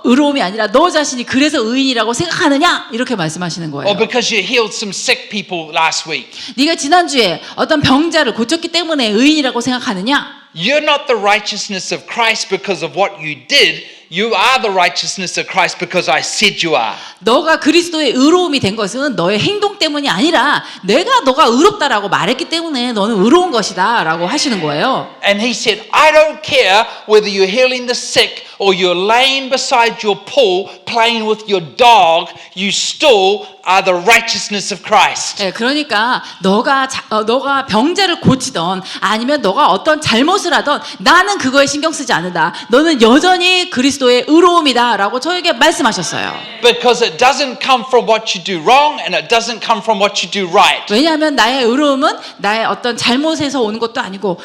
의로움이 아니라 너 자신이 그래서 의인이라고 생각하느냐? 이렇게 말씀하시는 거예요. Or because you healed some sick people last week. 네가 지난주에 어떤 병자를 고쳤기 때문에 의인이라고 생각하느냐? You're not the righteousness of Christ because of what you did. You are the righteousness of Christ because I said you are. 너가 그리스도의 의로움이 된 것은 너의 행동 때문이 아니라 내가 너가 의롭다라고 말했기 때문에 너는 의로운 것이다 라고 하시는 거예요. And he said, I don't care whether you're healing the sick or you're laying beside your pool playing with your dog, you still are the righteousness of Christ. 네, 그러니까 너가 병자를 고치던 아니면 너가 어떤 잘못을 하던 나는 그거에 신경 쓰지 않는다. 너는 여전히 그리스도의 의로움이다라고 저에게 말씀하셨어요. Because it doesn't come from what you do wrong and it doesn't come from what you do right. 왜냐하면 나의 의로움은 나의 어떤 잘못에서 오는 것도 아니고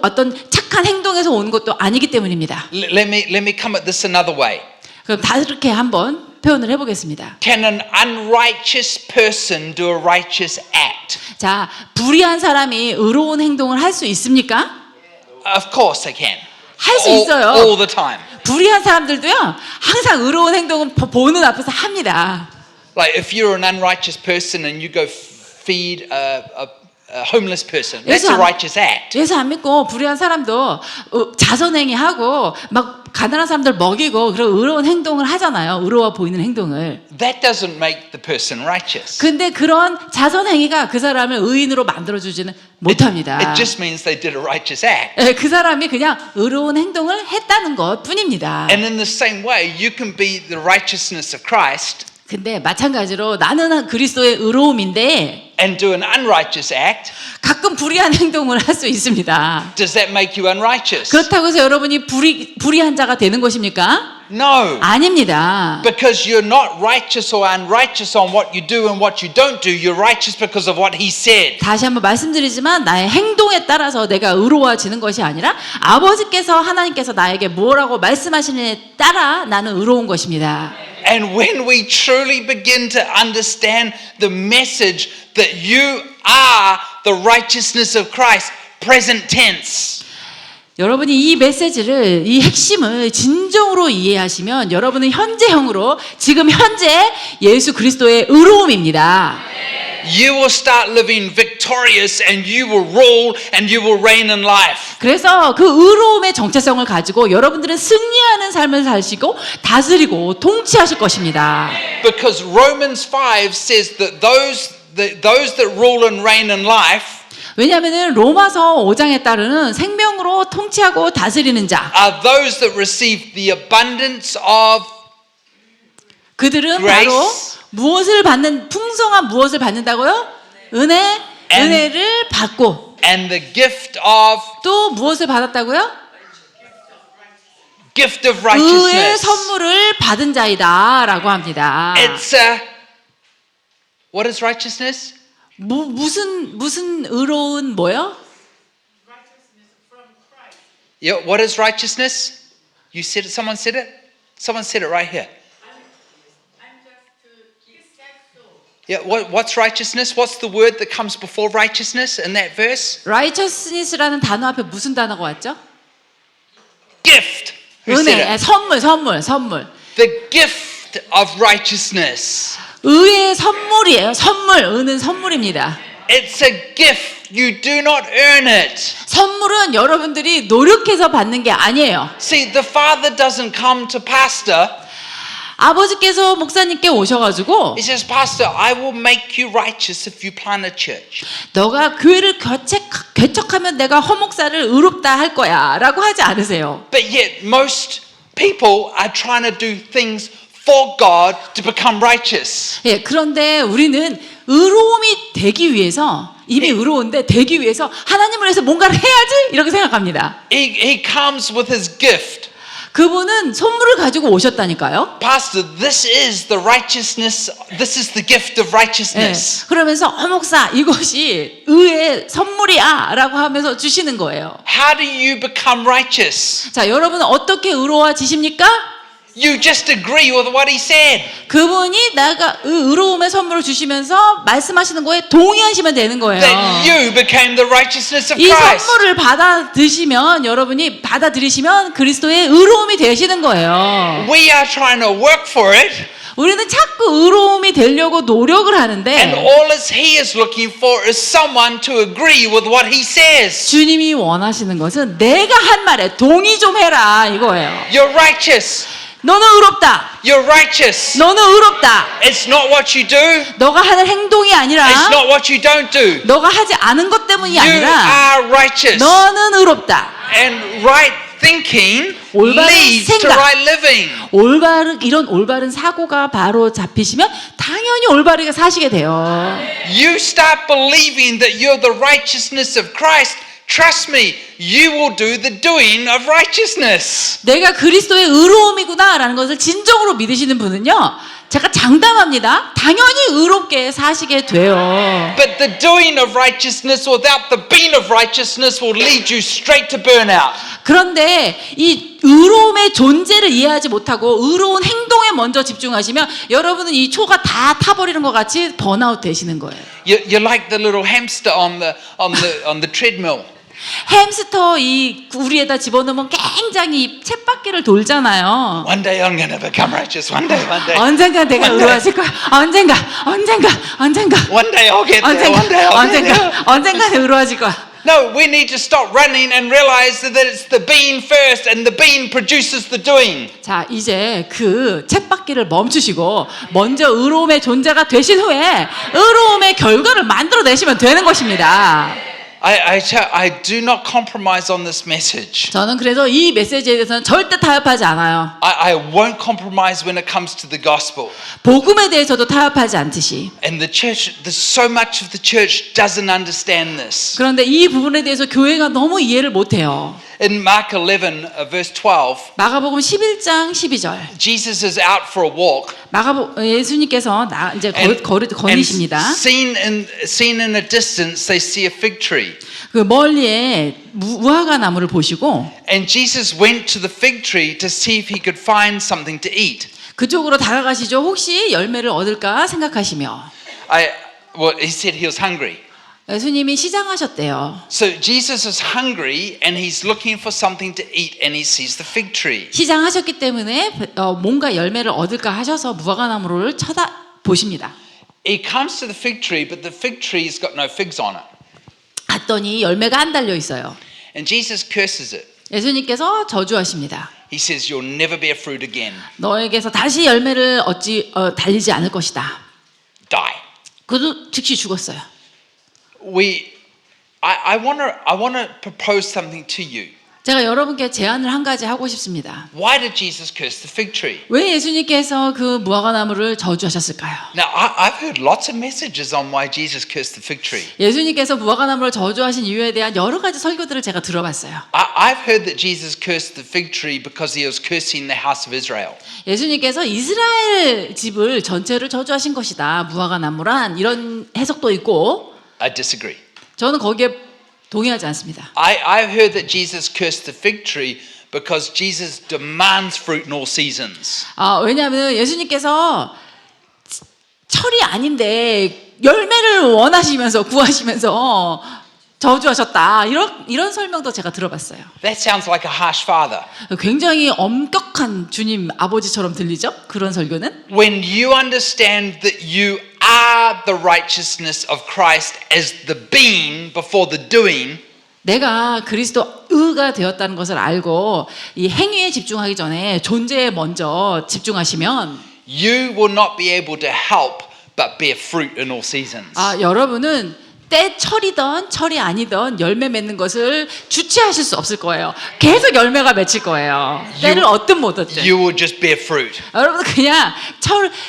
어떤 착한 행동에서 오는 것도 아니기 때문입니다. Let me come at this another way. 그럼 다르게 한번 표현을 해보겠습니다. Can an unrighteous person do a righteous act? 자, 불의한 사람이 의로운 행동을 할 수 있습니까? Of course they can. 할 수 있어요. All the time. 불의한 사람들도요, 항상 의로운 행동은 보는 앞에서 합니다. Like if you're an unrighteous person and you go feed a homeless person, that's a righteous act. 예수 안 믿고 불의한 사람도 자선행위하고 막 가난한 사람들 먹이고 그런 의로운 행동을 하잖아요. 의로워 보이는 행동을. That doesn't make the person righteous. 근데 그런 자선행위가 그 사람을 의인으로 만들어주지는 못합니다. It just means they did a righteous act. 네, 그 사람이 그냥 의로운 행동을 했다는 것 뿐입니다. And in the same way, you can be the righteousness of Christ 근데 마찬가지로 나는 그리스도의 의로움인데 and do an unrighteous act. 가끔 불의한 행동을 할 수 있습니다. Does that make you unrighteous? 그렇다고 해서 여러분이 불의한 자가 되는 것입니까? No. 아닙니다. Because you're not righteous or unrighteous on what you do and what you don't do. You're righteous because of what he said. 다시 한번 말씀드리지만 나의 행동에 따라서 내가 의로워지는 것이 아니라 아버지께서 하나님께서 나에게 뭐라고 말씀하시느냐에 따라 나는 의로운 것입니다. And when we truly begin to understand the message that you are the righteousness of Christ, present tense. 여러분이 이 메시지를, 이 핵심을 진정으로 이해하시면 여러분은 현재형으로 지금 현재 예수 그리스도의 의로움입니다. You will start living victorious and you will rule and you will reign in life. 그래서 그 의로움의 정체성을 가지고 여러분들은 승리하는 삶을 사시고 다스리고 통치하실 것입니다. Because Romans 5 says that those that rule and reign in life 왜냐하면 로마서 5장에 따르는 생명으로 통치하고 다스리는 자 are those that receive the abundance of 그들은 grace. 바로 무엇을 받는 풍성한 무엇을 받는다고요? 은혜를 받고 and the gift of 또 무엇을 받았다고요? gift of 의의 righteousness. 선물을 받은 자이다라고 합니다. It's what is righteousness? 무슨 의로운 뭐요? Yeah, what is righteousness? You said it. Someone said it. Someone said it right here. Yeah, what's righteousness? What's the word that comes before righteousness in that verse? righteousness라는 단어 앞에 무슨 단어가 왔죠? Gift. Who said 은혜, it? 선물. The gift of righteousness. 의의 선물이에요. 은은 선물입니다. It's a gift. You do not earn it. 선물은 여러분들이 노력해서 받는 게 아니에요. See, the Father doesn't come to pastor. 아버지께서 목사님께 오셔가지고 He says, Pastor, I will make you righteous if you plant a church. 너가 교회를 개척하면 내가 허목사를 의롭다 할 거야 라고 하지 않으세요. But yet most people are trying to do things for God to become righteous. 예, 그런데 우리는 의로움이 되기 위해서 이미 의로운데 되기 위해서 하나님을 위해서 뭔가를 해야지 이렇게 생각합니다. He comes with his gift. 그분은 선물을 가지고 오셨다니까요. Pastor, this is the righteousness, this is the gift of 예, righteousness. 그러면서 목사 이것이 의의 선물이야 라고 하면서 주시는 거예요. How do you become righteous? 자, 여러분은 어떻게 의로워지십니까? You just agree with what he said. 그분이 나가 의로움의 선물을 주시면서 말씀하시는 거에 동의하시면 되는 거예요. That you became the righteousness of 이 Christ. 선물을 받아드시면 여러분이 받아들이시면 그리스도의 의로움이 되시는 거예요. We are trying to work for it, 우리는 자꾸 의로움이 되려고 노력을 and 하는데 all as he is looking for is someone to agree with what he says. 주님이 원하시는 것은 내가 한 말에 동의 좀 해라 이거예요. You're righteous. 너는 의롭다. You're righteous. 너는 의롭다. It's not what you do. 너가 하는 행동이 아니라 It's not what you don't do. 너가 하지 않은 것 때문이 You 아니라 are righteous. 너는 의롭다. And right thinking 올바른 leads to 생각. right living. 이런 올바른 사고가 바로 잡히시면 당연히 올바르게 사시게 돼요. You start believing that you're the righteousness of Christ. Trust me, you will do the doing of righteousness. 내가 그리스도의 의로움이구나라는 것을 진정으로 믿으시는 분은요, 제가 장담합니다. 당연히 의롭게 사시게 돼요. But the doing of righteousness without the being of righteousness will lead you straight to burnout. 그런데 이 의로움의 존재를 이해하지 못하고 의로운 행동에 먼저 집중하시면 여러분은 이 초가 다 타버리는 것 같이 번아웃 되시는 거예요. You're like the little hamster on the treadmill. 햄스터 이 구리에다 집어넣으면 굉장히 쳇바퀴를 돌잖아요. One day I'm going to become righteous. One day. 언젠가 내가 의로워질 거야. 언젠가. One day I'll get there. One day I'll get there. 언젠가 의로워질 거야. No, we need to stop running and realize that it's the being first, and the being produces the doing. 자, 이제 그 쳇바퀴를 멈추시고 먼저 의로움의 존재가 되신 후에 의로움의 결과를 만들어내시면 되는 것입니다. I do not compromise on this message. 저는 그래서 이 메시지에 대해서는 절대 타협하지 않아요. I won't compromise when it comes to the gospel. 복음에 대해서도 타협하지 않듯이. And the church, there's so much of the church doesn't understand this. 그런데 이 부분에 대해서 교회가 너무 이해를 못해요. In Mark 11, verse 12, 마가복음 11장 12절. Jesus is out for a walk. 예수님께서 이제 거니십니다. seen in a distance, they see a fig tree. 그 멀리에 무화과 나무를 보시고 And Jesus went to the fig tree to see if he could find something to eat. 그쪽으로 다가가시죠. 혹시 열매를 얻을까 생각하시며. He said he was hungry. 예수님이 시장하셨대요. So Jesus is hungry and he's looking for something to eat and he sees the fig tree. 시장하셨기 때문에 뭔가 열매를 얻을까 하셔서 무화과 나무를 쳐다보십니다. He comes to the fig tree, but the fig tree's got no figs on it. 봤더니 열매가 안 달려 있어요. And Jesus curses it. 예수님께서 저주하십니다. He says, "You'll never bear fruit again. 너에게서 다시 열매를 달리지 않을 것이다. Die." 그도 즉시 죽었어요. I want to propose something to you. 제가 여러분께 제안을 한 가지 하고 싶습니다. Why did Jesus curse the fig tree? 왜 예수님께서 그 무화과 나무를 저주하셨을까요? Now, I've heard lots of messages on why Jesus cursed the fig tree. 예수님께서 무화과 나무를 저주하신 이유에 대한 여러 가지 설교들을 제가 들어봤어요. I've heard that Jesus cursed the fig tree because he was cursing the house of Israel. 예수님께서 이스라엘 집을 전체를 저주하신 것이다. 무화과 나무란 이런 해석도 있고 I disagree. 저는 거기에 동의하지 않습니다. I've heard that Jesus cursed the fig tree because Jesus demands fruit in all seasons. 왜냐하면 예수님께서 철이 아닌데 열매를 원하시면서 구하시면서 저주하셨다. 이런 설명도 제가 들어봤어요. That sounds like a harsh father. 굉장히 엄격한 주님 아버지처럼 들리죠? 그런 설교는? When you understand that you are the righteousness of Christ as the being before the doing, 내가 그리스도 의가 되었다는 것을 알고 이 행위에 집중하기 전에 존재에 먼저 집중하시면 you will not be able to help but bear fruit in all seasons. 여러분은 때철이던 철이 아니던 열매 맺는 것을 주체하실 수 없을 거예요. 계속 열매가 맺힐 거예요. 때를 얻든 못 얻든. You will just bear fruit. 여러분 그냥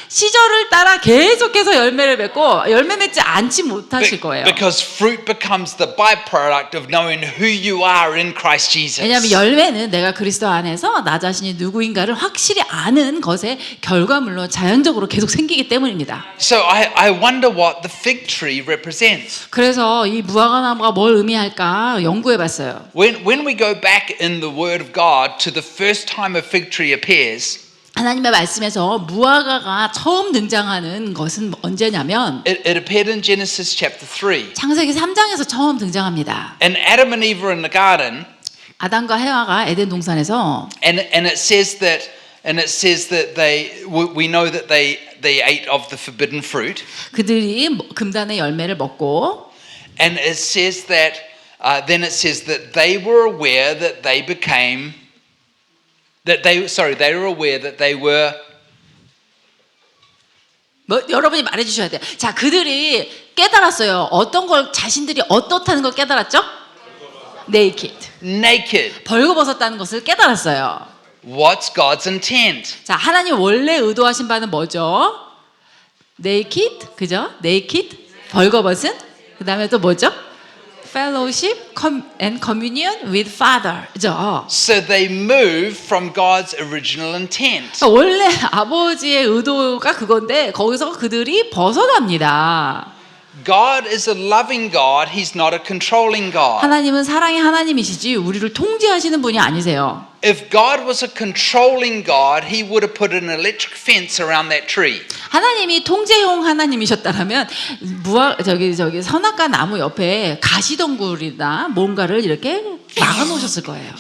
시절을 따라 계속해서 열매를 맺고 열매 맺지 않지 못하실 거예요. Because fruit becomes the byproduct of knowing who you are in Christ Jesus. 왜냐하면 열매는 내가 그리스도 안에서 나 자신이 누구인가를 확실히 아는 것의 결과물로 자연적으로 계속 생기기 때문입니다. So I wonder what the fig tree represents. 그래서 이 무화과 나무가 뭘 의미할까 연구해봤어요. When we go back in the Word of God to the first time a fig tree appears, 하나님의 말씀에서 무화과가 처음 등장하는 것은 언제냐면 it appeared in Genesis chapter 3. 창세기 3장에서 처음 등장합니다. And Adam and Eve were in the garden, 아담과 헤와가 에덴 동산에서 and it says that we know that they ate of the forbidden fruit, 그들이 금단의 열매를 먹고 and it says that then it says that they were aware that they were aware that they were 뭐 여러분이 말해주셔야 돼요. 자, 그들이 깨달았어요. 어떤 걸 자신들이 어떻다는 걸 깨달았죠? naked. 벌거벗었다는 것을 깨달았어요. What's God's intent? 자, 하나님 원래 의도하신 바는 뭐죠? naked, 그죠? naked, 벌거벗은. 그 다음에 또 뭐죠? fellowship and communion with Father. 그죠? So they move from God's original intent. 원래 아버지의 의도가 그건데 거기서 그들이 벗어납니다. God is a loving God. He's not a controlling God. 하나님은 사랑의 하나님이시지 우리를 통제하시는 분이 아니세요. If God was a controlling God, He would have put an electric fence around that tree. 하나님이 통제용 하나님이셨다라면 저기 선악과 나무 옆에 가시덩굴이나 뭔가를 이렇게 막아 놓으셨을 거예요.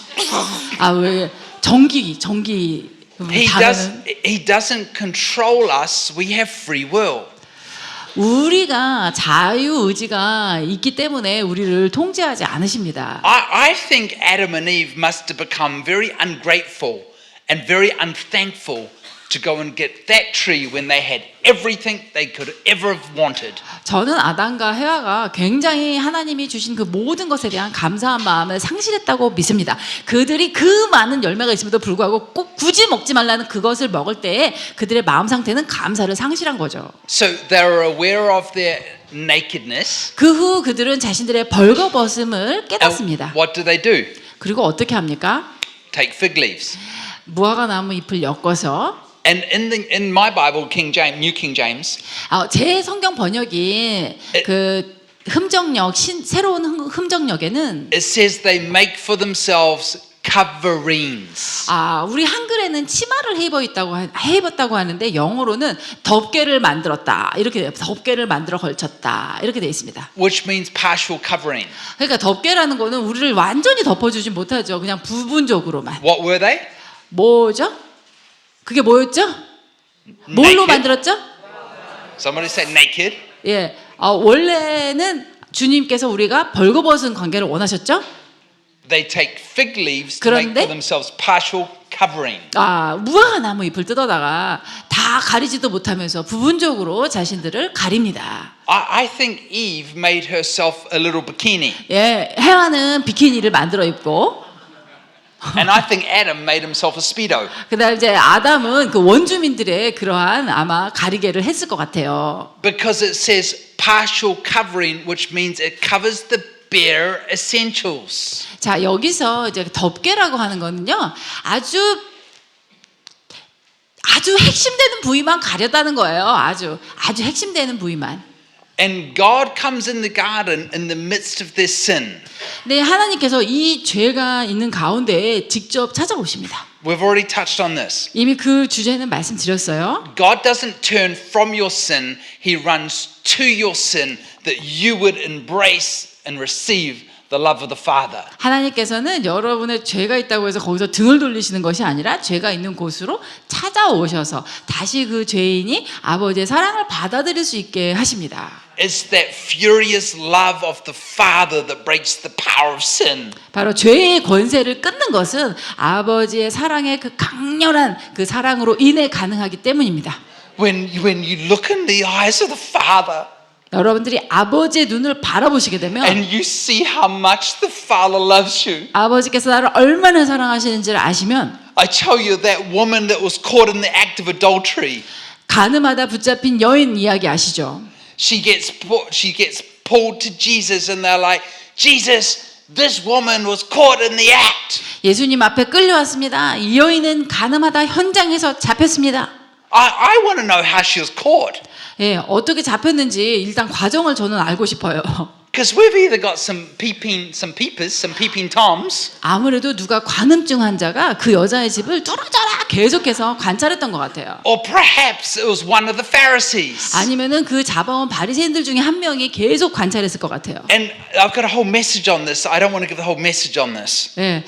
아, 왜 전기 He doesn't control us. We have free will. 우리가 자유 의지가 있기 때문에 우리를 통제하지 않으십니다. I think Adam and Eve must have become very ungrateful and very unthankful to go and get that tree when they had everything they could ever have wanted. 저는 아담과 헤와가 굉장히 하나님이 주신 그 모든 것에 대한 감사한 마음을 상실했다고 믿습니다. 그들이 그 많은 열매가 있음에도 불구하고 꼭 굳이 먹지 말라는 그것을 먹을 때에 그들의 마음 상태는 감사를 상실한 거죠. So they were aware of their nakedness. 그 후 그들은 자신들의 벌거벗음을 깨닫습니다. What do they do? 그리고 어떻게 합니까? Take fig leaves. 무화과 나무 잎을 엮어서 And in my Bible, New King James, 제 성경 번역이 그 새로운 흠정역에는 it says they make for themselves coverings. 우리 한글에는 치마를 해입었다고 하는데 영어로는 덮개를 만들었다 이렇게 돼요. 덮개를 만들어 걸쳤다 이렇게 돼 있습니다. Which means partial covering. 그러니까 덮개라는 거는 우리를 완전히 덮어주지 못하죠. 그냥 부분적으로만. What were they? 뭐죠? 그게 뭐였죠? 뭘로 Naked? 만들었죠? Somebody say naked. 예, 원래는 주님께서 우리가 벌거벗은 관계를 원하셨죠? They take fig leaves to make 그런데? for themselves partial covering. 무화과 나무 잎을 뜯어다가 다 가리지도 못하면서 부분적으로 자신들을 가립니다. I think Eve made herself a little bikini. 예, 헤와는 비키니를 만들어 입고 And I think Adam made himself a speedo. 그다음 이제 아담은 그 원주민들의 그러한 아마 가리개를 했을 것 같아요. Because it says partial covering, which means it covers the bare essentials. 자, 여기서 이제 덮개라고 하는 거는요, 아주 핵심되는 부위만 가렸다는 거예요. 아주 핵심되는 부위만. And God comes in the garden in the midst of their sin. 네, 하나님께서 이 죄가 있는 가운데에 직접 찾아오십니다. We've already touched on this. 이미 그 주제는 말씀드렸어요. God doesn't turn from your sin, He runs to your sin that you would embrace and receive the love of the Father. 하나님께서는 여러분의 죄가 있다고 해서 거기서 등을 돌리시는 것이 아니라 죄가 있는 곳으로 찾아오셔서 다시 그 죄인이 아버지의 사랑을 받아들일 수 있게 하십니다. It's that furious love of the Father that breaks the power of sin. 바로 죄의 권세를 끊는 것은 아버지의 사랑의 그 강렬한 그 사랑으로 인해 가능하기 때문입니다. When you look in the eyes of the Father, 여러분들이 아버지의 눈을 바라보시게 되면 and you see how much the Father loves you, 아버지께서 나를 얼마나 사랑하시는지를 아시면 I tell you that woman that was caught in the act of adultery, 간음하다 붙잡힌 여인 이야기 아시죠? she gets pulled to Jesus and they're like, Jesus, this woman was caught in the act. 예수님 앞에 끌려왔습니다. 이 여인은 간음하다 현장에서 잡혔습니다. I want to know how she was caught. 예, 어떻게 잡혔는지 일단 과정을 저는 알고 싶어요. Because we've either got some peeping toms, 아무래도 누가 관음증 환자가 그 여자의 집을 뚫어져라 계속해서 관찰했던 것 같아요. or perhaps it was one of the Pharisees. 아니면은 그 잡아온 바리새인들 중에 한 명이 계속 관찰했을 것 같아요. And I've got a whole message on this. I don't want to give the whole message on this. 예,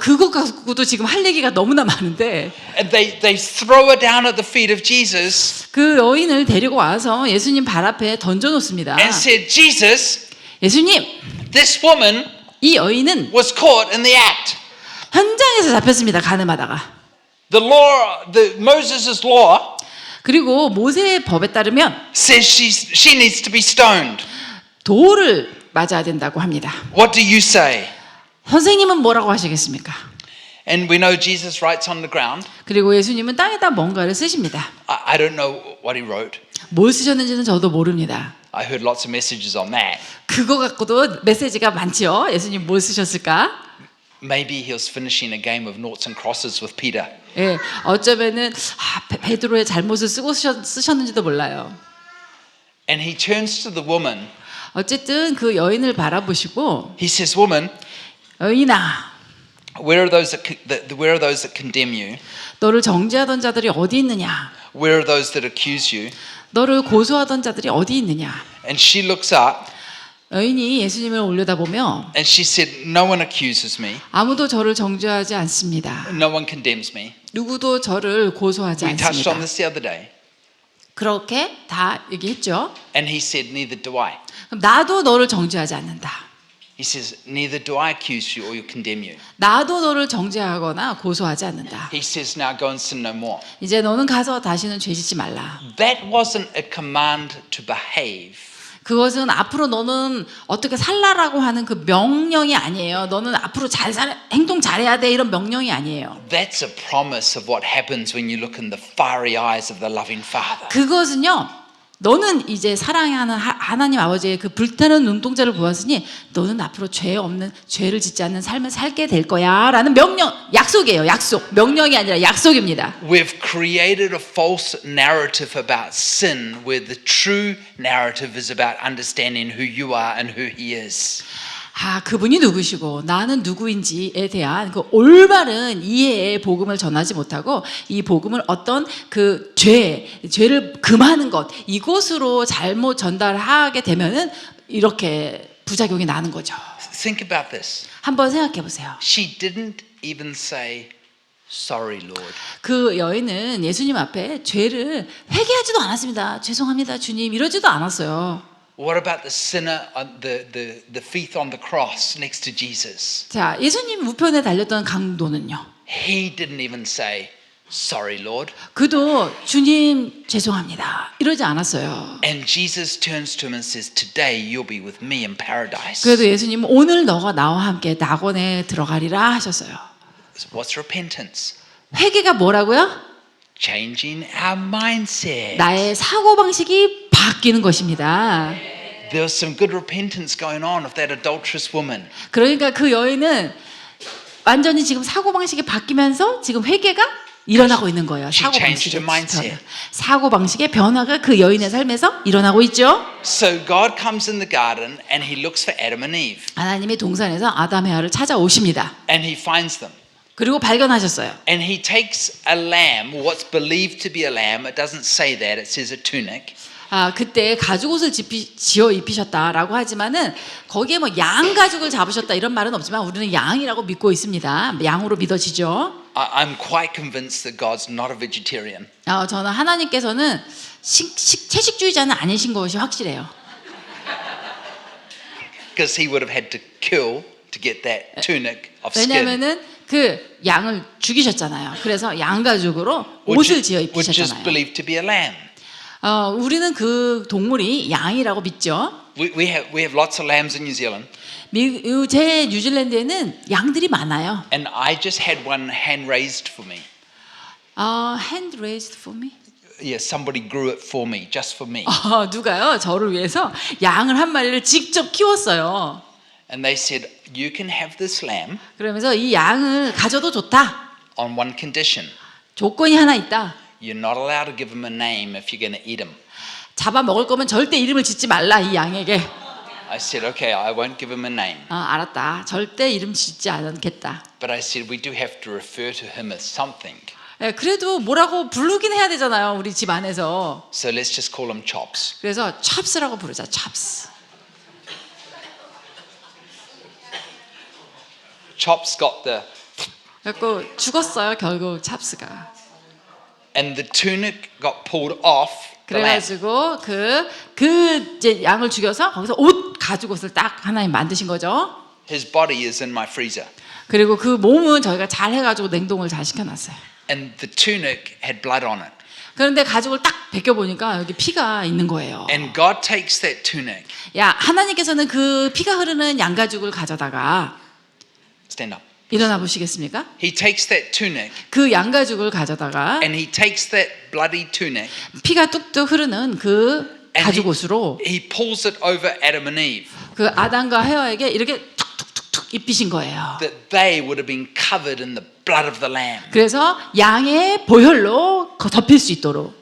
그것 갖고도 지금 할 얘기가 너무나 많은데 And they throw her down at the feet of Jesus 그 여인을 데리고 와서 예수님 발 앞에 던져놓습니다. and said, Jesus, 예수님, this woman 이 여인은 was caught in the act. 현장에서 잡혔습니다. 간음하다가. Moses' law 그리고 모세의 법에 따르면 says she needs to be stoned. 돌을 맞아야 된다고 합니다. What do you say? 선생님은 뭐라고 하시겠습니까? And we know Jesus writes on the ground. 그리고 예수님은 땅에다 뭔가를 쓰십니다. I don't know what he wrote. 뭘 쓰셨는지는 저도 모릅니다. I heard lots of messages on that. 그거 갖고도 메시지가 많지요. 예수님 뭘 쓰셨을까? Maybe he was finishing a game of noughts and crosses with Peter. 예, 어쩌면은 베드로의 잘못을 쓰고 쓰셨는지도 몰라요. And he turns to the woman. 어쨌든 그 여인을 바라보시고 He says, "Woman, 여인아, where are those that condemn you? 너를 정죄하던 자들이 어디 있느냐? Where are those that accuse you?" 너를 고소하던 자들이 어디 있느냐? And she looks up 여인이 예수님을 올려다보며 and she said, "No one accuses me. 아무도 저를 정죄하지 않습니다. No one condemns me." 누구도 저를 고소하지 We touched 않습니다. on this the other day. 그렇게 다 얘기했죠. And he said, "Neither do I." 그럼 나도 너를 정죄하지 않는다. He says, "Neither do I accuse you or condemn you." 나도 너를 정죄하거나 고소하지 않는다. He says, "Now go and sin no more." 이제 너는 가서 다시는 죄 짓지 말라. That wasn't a command to behave. 그것은 앞으로 너는 어떻게 살라라고 하는 그 명령이 아니에요. 너는 앞으로 잘 살아, 행동 잘해야 돼 이런 명령이 아니에요. That's a promise of what happens when you look in the fiery eyes of the loving Father. 그것은요. 너는 이제 사랑하는 하나님 아버지의 그 불타는 눈동자를 보았으니 너는 앞으로 죄 없는 죄를 짓지 않는 삶을 살게 될 거야라는 명령, 약속이에요. 약속. 명령이 아니라 약속입니다. We've created a false narrative about sin where the true narrative is about understanding who you are and who he is. 그분이 누구시고 나는 누구인지에 대한 그 올바른 이해의 복음을 전하지 못하고 이 복음을 어떤 그 죄를 금하는 것 이곳으로 잘못 전달하게 되면은 이렇게 부작용이 나는 거죠. Think about this. 한번 생각해 보세요. She didn't even say, "Sorry, Lord." 그 여인은 예수님 앞에 죄를 회개하지도 않았습니다. 죄송합니다, 주님 이러지도 않았어요. What about the sinner, the thief on the cross next to Jesus? 자, 예수님 우편에 달렸던 강도는요. He didn't even say, "Sorry, Lord." 그도 주님 죄송합니다 이러지 않았어요. And Jesus turns to him and says, "Today you'll be with me in paradise." 그래도 예수님은 오늘 너가 나와 함께 낙원에 들어가리라 하셨어요. So what's repentance? 회개가 뭐라고요? Changing our mindset. 나의 사고방식이 바뀌는 것입니다. There was some good repentance going on of that adulterous woman. 그러니까 그 여인은 완전히 지금 사고방식이 바뀌면서 지금 회개가 일어나고 있는 거예요. She changed 사고방식의 her mindset. 변화. 사고방식의 변화가 그 여인의 삶에서 일어나고 있죠. So God comes in the garden and he looks for Adam and Eve 하나님이 동산에서 아담 해아를 찾아오십니다. and he finds them. 그리고 발견하셨어요. And he takes a lamb, what's believed to be a lamb. It doesn't say that. It says a tunic. 그때 가죽옷을 지어 입히셨다라고 하지만은 거기에 뭐 양 가죽을 잡으셨다 이런 말은 없지만 우리는 양이라고 믿고 있습니다. 양으로 믿어지죠. I'm quite convinced that God's not a vegetarian. 저는 하나님께서는 채식주의자는 아니신 것이 확실해요. Because he would have had to kill to get that tunic of skin. 왜냐하면은 그 양을 죽이셨잖아요. 그래서 양 가죽으로 옷을 지어 Which is 입히셨잖아요. believed to be a lamb. 우리는 그 동물이 양이라고 믿죠. We have lots of lambs in New Zealand, 제 뉴질랜드에는 양들이 많아요. and I just had one hand raised for me. Hand raised for me. Yeah, somebody grew it for me, just for me. 누가요? 저를 위해서 양을 한 마리를 직접 키웠어요. And they said, you can have this lamb 그러면서 이 양을 가져도 좋다. on one condition. 조건이 하나 있다. You're not allowed to give him a name if you're going to eat him. 잡아 먹을 거면 절대 이름을 짓지 말라 이 양에게. I said, okay, I won't give him a name. 알았다. 절대 이름 짓지 않겠다. But I said, we do have to refer to him as something. 그래도 뭐라고 부르긴 해야 되잖아요. 우리 집 안에서. So let's just call him Chops. 그래서 찹스라고 부르자. 찹스. Chops got the, 그래서 죽었어요. 결국 찹스가. and the tunic got pulled off the lamb. 그래가지고 그 이제 양을 죽여서 거기서 옷 가죽옷을 딱 하나님 만드신 거죠. His body is in my freezer. 그리고 그 몸은 저희가 잘 해가지고 냉동을 잘 시켜놨어요. And the tunic had blood on it. 그런데 가죽을 딱 벗겨 보니까 여기 피가 있는 거예요. And God takes that tunic. 야, 하나님께서는 그 피가 흐르는 양가죽을 가져다가 Stand up. 일어나 보시겠습니까? He takes that tunic 그 양가죽을 가져다가 and he takes that bloody tunic 피가 뚝뚝 흐르는 그 and 가죽옷으로 he pulls it over Adam and Eve. 그 아담과 헤와에게 이렇게 툭툭툭툭 입히신 거예요. That they would have been covered in the blood of the lamb. 그래서 양의 보혈로 덮일 수 있도록.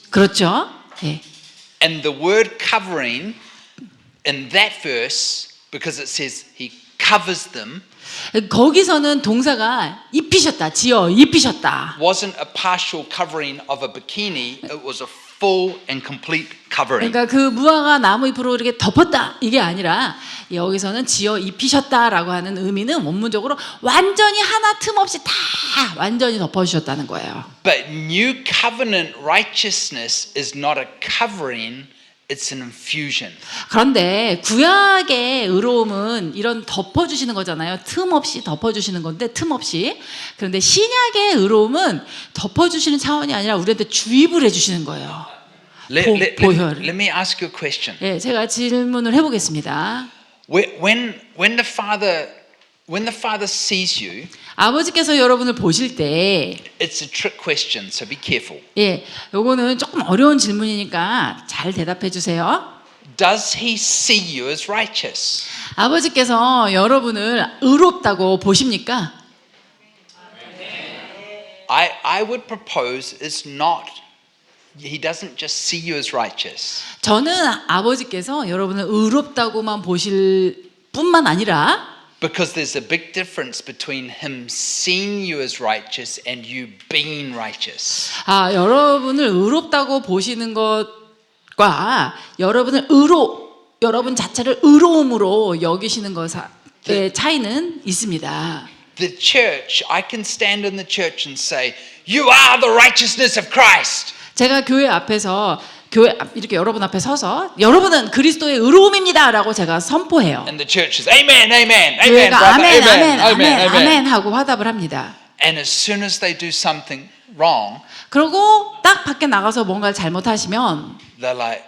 그렇죠? 예. And the word covering in that verse, because it says he covers them, 거기서는 동사가 입히셨다, 지어 입히셨다. wasn't a partial covering of a bikini, it was a full and complete covering. 그러니까 그 무화과 나무 잎으로 이렇게 덮었다 이게 아니라 여기서는 지어 입히셨다라고 하는 의미는 원문적으로 완전히 하나 틈 없이 다 완전히 덮어주셨다는 거예요. But new covenant righteousness is not a covering, it's an infusion. 그런데 구약의 의로움은 이런 덮어주시는 거잖아요. 틈 없이 덮어주시는 건데 틈 없이. 그런데 신약의 의로움은 덮어주시는 차원이 아니라 우리한테 주입을 해주시는 거예요. 보혈. Let me ask you a question. 예, 제가 질문을 해보겠습니다. When the Father sees you, 아버지께서 여러분을 보실 때, it's a trick question, so be careful. 예, 요거는 조금 어려운 질문이니까 잘 대답해 주세요. Does he see you as righteous? 아버지께서 여러분을 의롭다고 보십니까? I would propose it's not. He doesn't just see you as righteous. 저는 아버지께서 여러분을 의롭다고만 보실 뿐만 아니라 Because there's a big difference between him seeing you as righteous and you being righteous. 여러분을 의롭다고 보시는 것과 여러분 자체를 의로움으로 여기시는 것의 차이는 있습니다. The church, I can stand in the church and say, you are the righteousness of Christ. 제가 이렇게 여러분 앞에 서서 여러분은 그리스도의 의로움입니다라고 제가 선포해요. And the church is amen, amen, amen, 교회가 brother, 아멘, amen, 아멘, 아멘, amen, 아멘 amen. 하고 화답을 합니다. And as soon as they do something wrong, 그리고 딱 밖에 나가서 뭔가를 잘못하시면 they're like,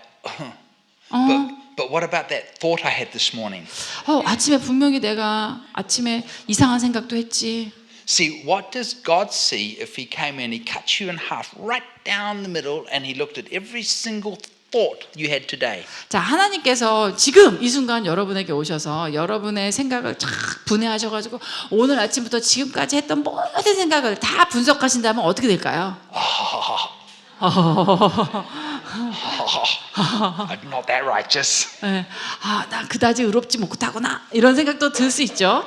but what about that thought I had this morning? 아침에 분명히 내가 아침에 이상한 생각도 했지. See, what does God see if he came in, he cut you in half right down the middle and he looked at every single thought you had today? 자, 하나님께서 지금 이 순간 여러분에게 오셔서 여러분의 생각을 쫙 분해하셔가지고 오늘 아침부터 지금까지 했던 모든 생각을 다 분석하신다면 어떻게 될까요? I'm not that righteous. 나 그다지 의롭지 못하구나 이런 생각도 들 수 있죠.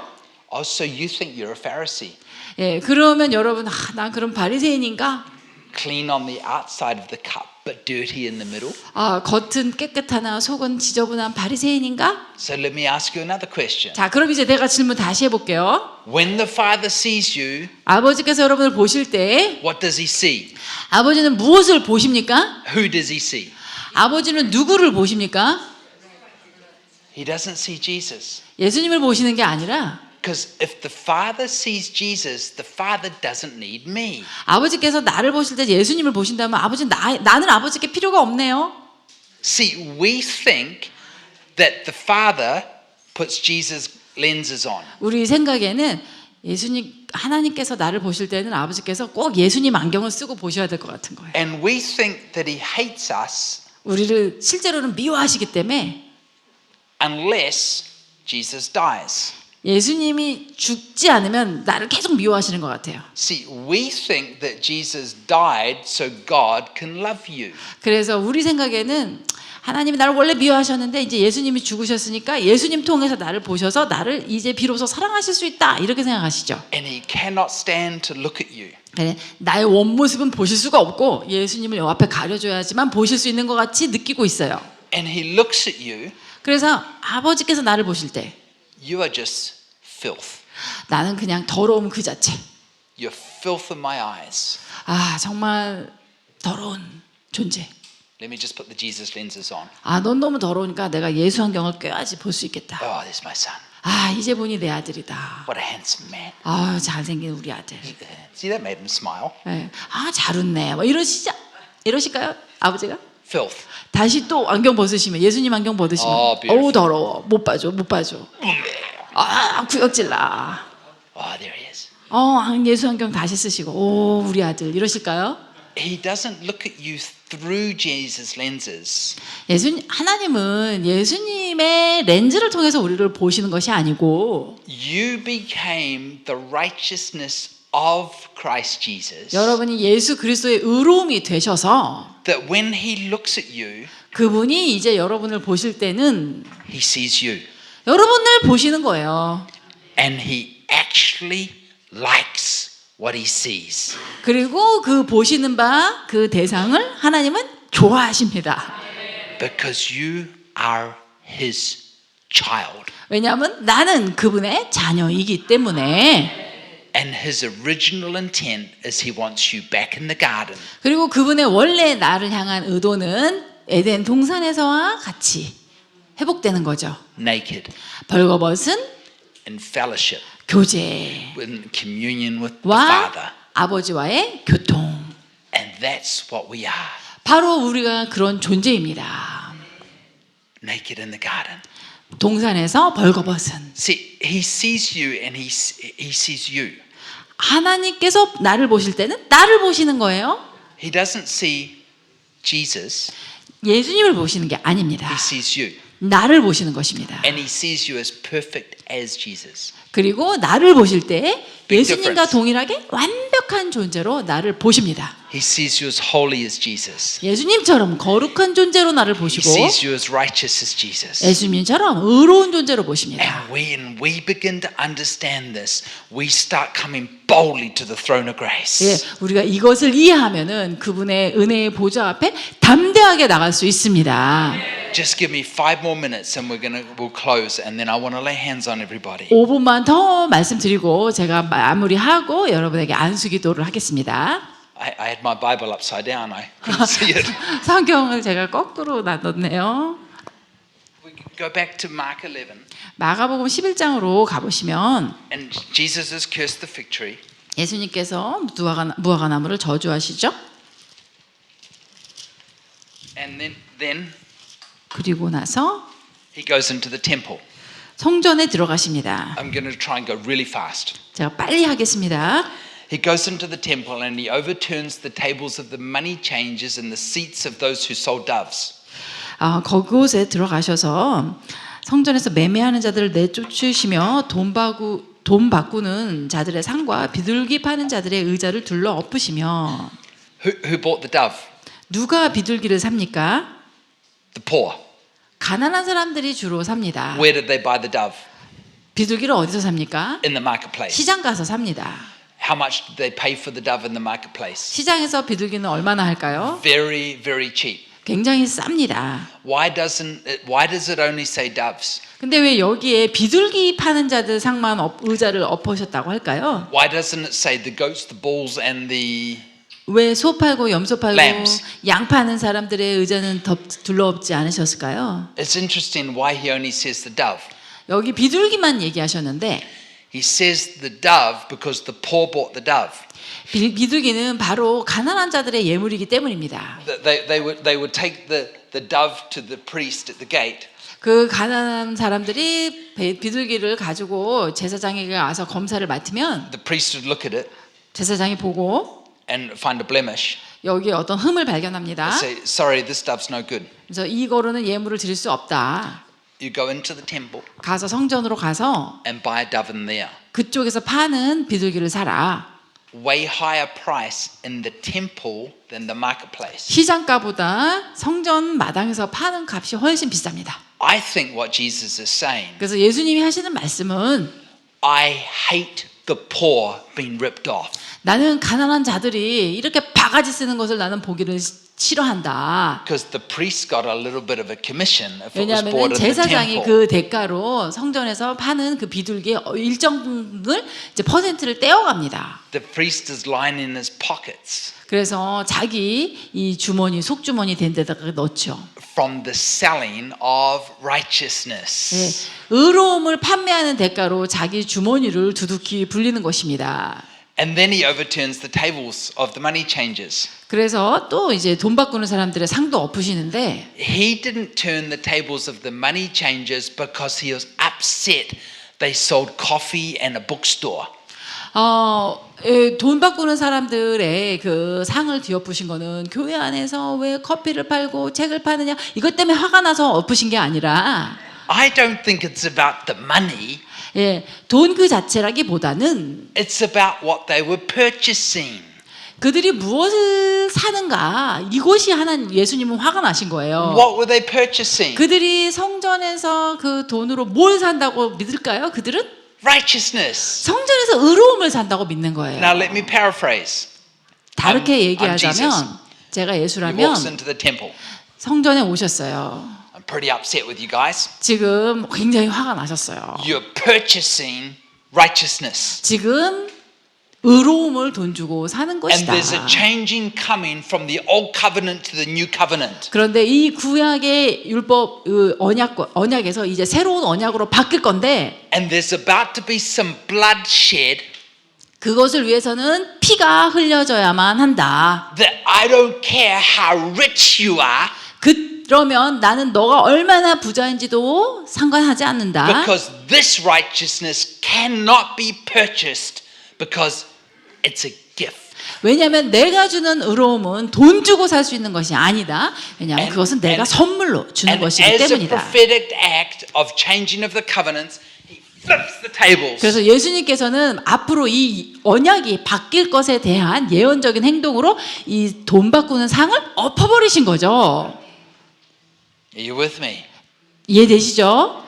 Oh, so you think you're a Pharisee? 예, 그러면 여러분, 난 그럼 바리새인인가? Clean on the outside of the cup, but dirty in the middle? 겉은 깨끗하나 속은 지저분한 바리새인인가? So let me ask you another question. 자, 그럼 이제 내가 질문 다시 해볼게요. When the Father sees you, 아버지께서 여러분을 보실 때 what does he see? 아버지는 무엇을 보십니까? Who does he see? 아버지는 누구를 보십니까? He doesn't see Jesus. 예수님을 보시는 게 아니라 Because if the Father sees Jesus, the Father doesn't need me. 아버지께서 나를 보실 때 예수님을 보신다면 아버지 나는 아버지께 필요가 없네요. See, we think that the Father puts Jesus lenses on. 우리 생각에는 하나님께서 나를 보실 때는 아버지께서 꼭 예수님 안경을 쓰고 보셔야 될 것 같은 거예요. And we think that he hates us 우리를 실제로는 미워하시기 때문에 unless Jesus dies. 예수님이 죽지 않으면 나를 계속 미워하시는 것 같아요. See, we think that Jesus died so God can love you. 그래서 우리 생각에는 하나님이 나를 원래 미워하셨는데 이제 예수님이 죽으셨으니까 예수님 통해서 나를 보셔서 나를 이제 비로소 사랑하실 수 있다 이렇게 생각하시죠. And he cannot stand to look at you. 나의 원모습은 보실 수가 없고 예수님을 요 앞에 가려줘야지만 보실 수 있는 것 같이 느끼고 있어요. And he looks at you, 그래서 아버지께서 나를 보실 때 you are just filth. 나는 그냥 더러움 그 자체. You're filth in my eyes. 아 정말 더러운 존재. Let me just put the Jesus lenses on. 넌 너무 더러우니까 내가 예수 안경을 껴야지 볼 수 있겠다. Oh, there's my son. 이제 보니 내 아들이다. What a handsome man. 잘생긴 우리 아들. See, that made him smile. 네. 잘 웃네. 뭐 이러실까요? 아버지가? Filth. 다시 또 안경 벗으시면 예수님 안경 벗으시면 beautiful. 어우 더러워. 못 봐줘. 구역질나. Oh, there he is. 예수 안경 다시 쓰시고 오 우리 아들 이러실까요? He doesn't look at you through Jesus' lenses. 하나님은 예수님의 렌즈를 통해서 우리를 보시는 것이 아니고 You became the righteousness of Christ Jesus. 여러분이 예수 그리스도의 의로움이 되셔서 That when he looks at you, 그분이 이제 여러분을 보실 때는 he sees you. 여러분을 보시는 거예요. And he actually likes what he sees. 그리고 그 보시는 바 그 대상을 하나님은 좋아하십니다. Because you are his child. 왜냐하면 나는 그분의 자녀이기 때문에 And his original intent is he wants you back in the garden. 그리고 그분의 원래 나를 향한 의도는 에덴 동산에서와 같이 회복되는 거죠. Naked. 벌거벗은 In fellowship. 교제 In communion with the 와 Father. 아버지와의 교통. And that's what we are. 바로 우리가 그런 존재입니다. Naked in the garden. 동산에서 벌거벗은. See, he sees you and he sees you. 하나님께서 나를 보실 때는 나를 보시는 거예요. He doesn't see Jesus. 예수님을 보시는 게 아닙니다. He sees you. 나를 보시는 것입니다. And he sees you as perfect as Jesus. 그리고 나를 보실 때 Big 예수님과 difference. 동일하게 완벽한 존재로 나를 보십니다. He sees you as holy as Jesus. 예수님처럼 거룩한 존재로 나를 He 보시고 sees you as righteous as Jesus. 예수님처럼 의로운 존재로 보십니다. And when we begin to understand this, we start coming boldly to the throne of grace. 우리가 이것을 이해하면은 그분의 은혜의 보좌 앞에 담대하게 나갈 수 있습니다. Just give me 5 more minutes and we'll close and then I want to lay hands on everybody. 5분만 더 말씀드리고 제가 마무리하고 여러분에게 안수기도를 하겠습니다. I had my Bible upside down. I couldn't see it. 성경을 제가 거꾸로 놔뒀네요. We can go back to Mark 11. 마가복음 11장으로 가보시면 And Jesus has cursed the fig tree. 예수님께서 무화과 나무를 저주하시죠. And then 그리고 나서 he goes into the temple. 성전에 들어가십니다. I'm going to try and go really fast. 제가 빨리 하겠습니다. He goes into the temple and he overturns the tables of the money changers and the seats of those who sold doves. 그곳에 들어가셔서 성전에서 매매하는 자들을 내쫓으시며 돈 바꾸는 자들의 상과 비둘기 파는 자들의 의자를 둘러 엎으시며 Who bought the dove? 누가 비둘기를 삽니까? The poor. 가난한 사람들이 주로 삽니다. Where did they buy the dove? 비둘기를 어디서 삽니까? In the marketplace. 시장 가서 삽니다. How much did they pay for the dove in the marketplace? 시장에서 비둘기는 얼마나 할까요? Very, very cheap. 굉장히 쌉니다. Why does it only say doves? 근데 왜 여기에 비둘기 파는 자들 상만 의자를 엎으셨다고 할까요? Why doesn't it say the goats, the bulls and the 왜 소 팔고 염소 팔고 Lambs. 양 파는 사람들의 의자는 둘러엎지 않으셨을까요? It's interesting why he only says the dove. 여기 비둘기만 얘기하셨는데 He says the dove because the poor bought the dove. 비둘기는 바로 가난한 자들의 예물이기 때문입니다. They would take the dove to the priest at the gate. 그 가난한 사람들이 비둘기를 가지고 제사장에게 와서 검사를 맡으면 The priest would look at it 제사장이 보고 and find a blemish. 여기에 어떤 흠을 발견합니다. Say, sorry, this dove's no good. 그래서 이거로는 예물을 드릴 수 없다. You go into the temple 가서 성전으로 가서 and buy a dove in there. 그쪽에서 파는 비둘기를 사라. Way higher price in the temple than the marketplace. 시장가보다 성전 마당에서 파는 값이 훨씬 비쌉니다. I think what Jesus is saying, 그래서 예수님이 하시는 말씀은 I hate the poor being ripped off. 나는 가난한 자들이 이렇게 바가지 쓰는 것을 나는 보기를 싫어한다. Because the priest got a little bit of a commission if it was 왜냐하면 bought in the 제사장이 temple. 그 대가로 성전에서 파는 그 비둘기의 일정을 이제 퍼센트를 떼어갑니다. The priest is lining his pockets 그래서 자기 이 주머니 속주머니 된 데다가 넣죠. from the selling of righteousness. 네, 의로움을 판매하는 대가로 자기 주머니를 두둑히 불리는 것입니다. And then he overturns the tables of the money changers. 그래서 또 이제 돈 바꾸는 사람들의 상도 엎으시는데 He didn't turn the tables of the money changers because he was upset they sold coffee and a bookstore. 돈 바꾸는 사람들의 그 상을 뒤엎으신 거는 교회 안에서 왜 커피를 팔고 책을 파느냐 이것 때문에 화가 나서 엎으신 게 아니라 I don't think it's about the money. 예, 돈 그 자체라기보다는 It's about what they were purchasing. 그들이 무엇을 사는가 이것이 하나님 예수님은 화가 나신 거예요. What were they purchasing? 그들이 성전에서 그 돈으로 뭘 산다고 믿을까요? 그들은 Righteousness. 성전에서 의로움을 산다고 믿는 거예요. Now let me paraphrase. 다르게 I'm 얘기하자면 Jesus. 제가 He 예수라면 walks into the temple. 성전에 오셨어요. I'm pretty upset with you guys. 지금 굉장히 화가 나셨어요. You're purchasing righteousness. 지금 의로움을 돈 주고 사는 And 것이다. there's a changing coming from the old covenant to the new covenant. 그런데 이 구약의 율법 언약에서 이제 새로운 언약으로 바뀔 건데 And there's about to be some bloodshed 그것을 위해서는 피가 흘려져야만 한다. that I don't care how rich you are 그러면 나는 너가 얼마나 부자인지도 상관하지 않는다. because this righteousness cannot be purchased because it's a gift. 왜냐하면 내가 주는 의로움은 돈 주고 살 수 있는 것이 아니다. 왜냐하면 그것은 내가 선물로 주는 And 것이기 as a 때문이다. prophetic act of changing of the covenants, he flips the tables. 그래서 예수님께서는 앞으로 이 언약이 바뀔 것에 대한 예언적인 행동으로 이 돈 바꾸는 상을 엎어버리신 거죠. Are you with me? 이해되시죠?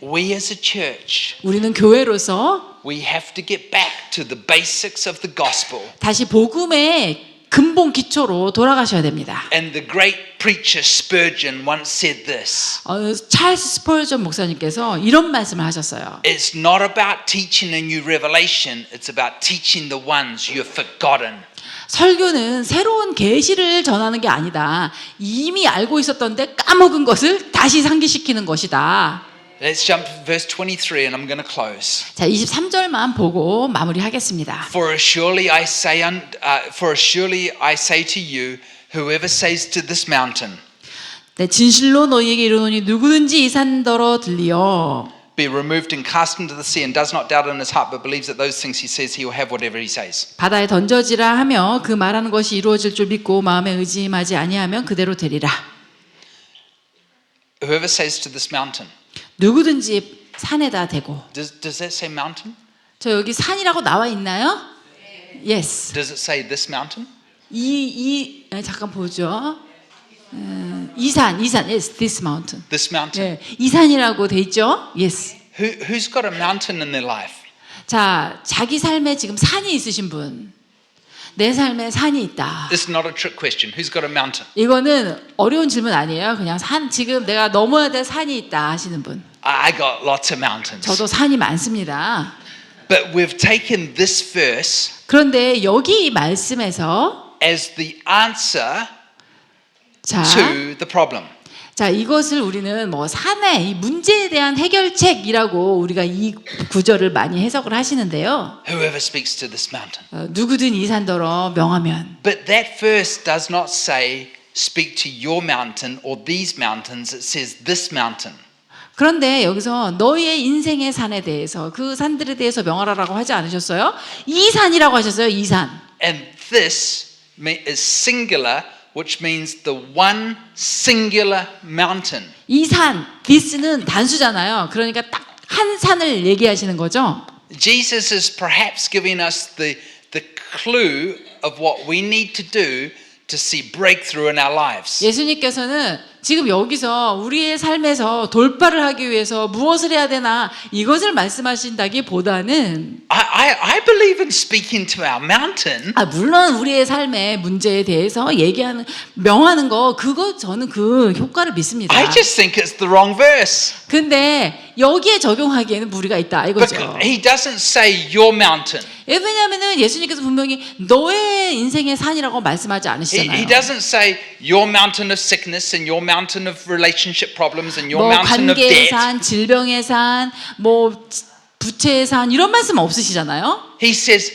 We as a church, 우리는 교회로서 we have to get back to the basics of the gospel. 다시 복음의 근본 기초로 돌아가셔야 됩니다. And the great preacher Spurgeon once said this. 찰스 스펄전 목사님께서 이런 말씀을 하셨어요. It's not about teaching a new revelation, it's about teaching the ones you've forgotten. 설교는 새로운 계시를 전하는 게 아니다. 이미 알고 있었던데 까먹은 것을 다시 상기시키는 것이다. Let's jump to verse 23 and I'm going to close. 자, 23절만 보고 마무리하겠습니다. For surely I say to you, whoever says to this mountain, 네, 진실로 너희에게 이르노니 누구든지 이 산더러 들리어 be removed and cast into the sea, and does not doubt in his heart, but believes that those things he says he will have whatever he says. 바다에 던져지라 하며 그 말하는 것이 이루어질 줄 믿고 마음에 의심하지 아니하면 그대로 되리라. Whoever says to this mountain. 누구든지 산에다 대고. Does that say mountain? 저 여기 산이라고 나와 있나요? Yes. Does it say this mountain? 잠깐 보죠. 이 산, yes, this mountain. This mountain. 예, 이 산이라고 돼 있죠? Yes. Who's got a mountain in their life? 자, 자기 삶에 지금 산이 있으신 분, 내 삶에 산이 있다. This is not a trick question. Who's got a mountain? 이거는 어려운 질문 아니에요. 그냥 산, 지금 내가 넘어야 될 산이 있다 하시는 분. I got lots of mountains. 저도 산이 많습니다. But we've taken this verse 그런데 여기 이 말씀에서 as the answer 자, to the problem. 자, 이것을 우리는 뭐 산의 이 문제에 대한 해결책이라고 우리가 이 구절을 많이 해석을 하시는데요. Whoever speaks to this mountain. 누구든 이 산더러 명하면. But that verse does not say speak to your mountain or these mountains. It says this mountain. 그런데 여기서 너희의 인생의 산에 대해서 그 산들에 대해서 명하라라고 하지 않으셨어요? 이 산이라고 하셨어요. 이 산. And this is singular, which means the one singular mountain. 이 산, this는 단수잖아요. 그러니까 딱 한 산을 얘기하시는 거죠. Jesus is perhaps giving us the clue of what we need to do to see breakthrough in our lives. 예수님께서는 지금 여기서 우리의 삶에서 돌파를 하기 위해서 무엇을 해야 되나 이것을 말씀하신다기보다는 I believe in speaking to our mountain. 물론 우리의 삶의 문제에 대해서 얘기하는 명하는 거 그거 저는 그 효과를 믿습니다. I just think it's the wrong verse. 근데 여기에 적용하기에는 무리가 있다 이거죠. Because he doesn't say your mountain. 왜냐하면 예수님께서 분명히 너의 인생의 산이라고 말씀하지 He 않으시잖아요. doesn't say your mountain of sickness and your mountain of relationship problems and your 뭐 mountain of 관계의 debt. 산, 질병의 산, 뭐 부채의 산 이런 말씀 없으시잖아요. He says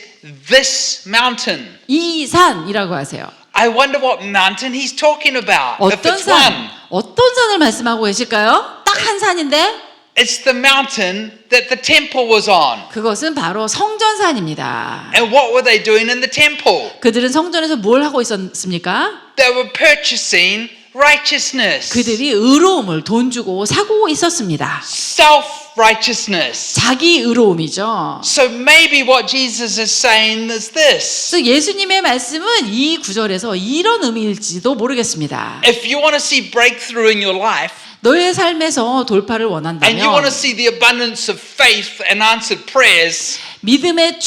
this mountain. 이 산이라고 하세요. I wonder what mountain he's talking about. If 어떤 it's one, 산? 어떤 산을 말씀하고 계실까요? 딱 한 산인데 it's the mountain that the temple was on. 그것은 바로 성전산입니다. And what were they doing in the temple? 그들은 성전에서 뭘 하고 있었습니까? They were purchasing righteousness. 그들이 의로움을 돈 주고 사고 있었습니다. Self-righteousness. 자기 의로움이죠. So maybe what Jesus is saying is this. 그래서 예수님의 말씀은 이 구절에서 이런 의미일지도 모르겠습니다. If you want to see breakthrough in your life, 너의 삶에서 돌파를 and you want 원한다면 to see the abundance of faith and answered prayers, 믿음의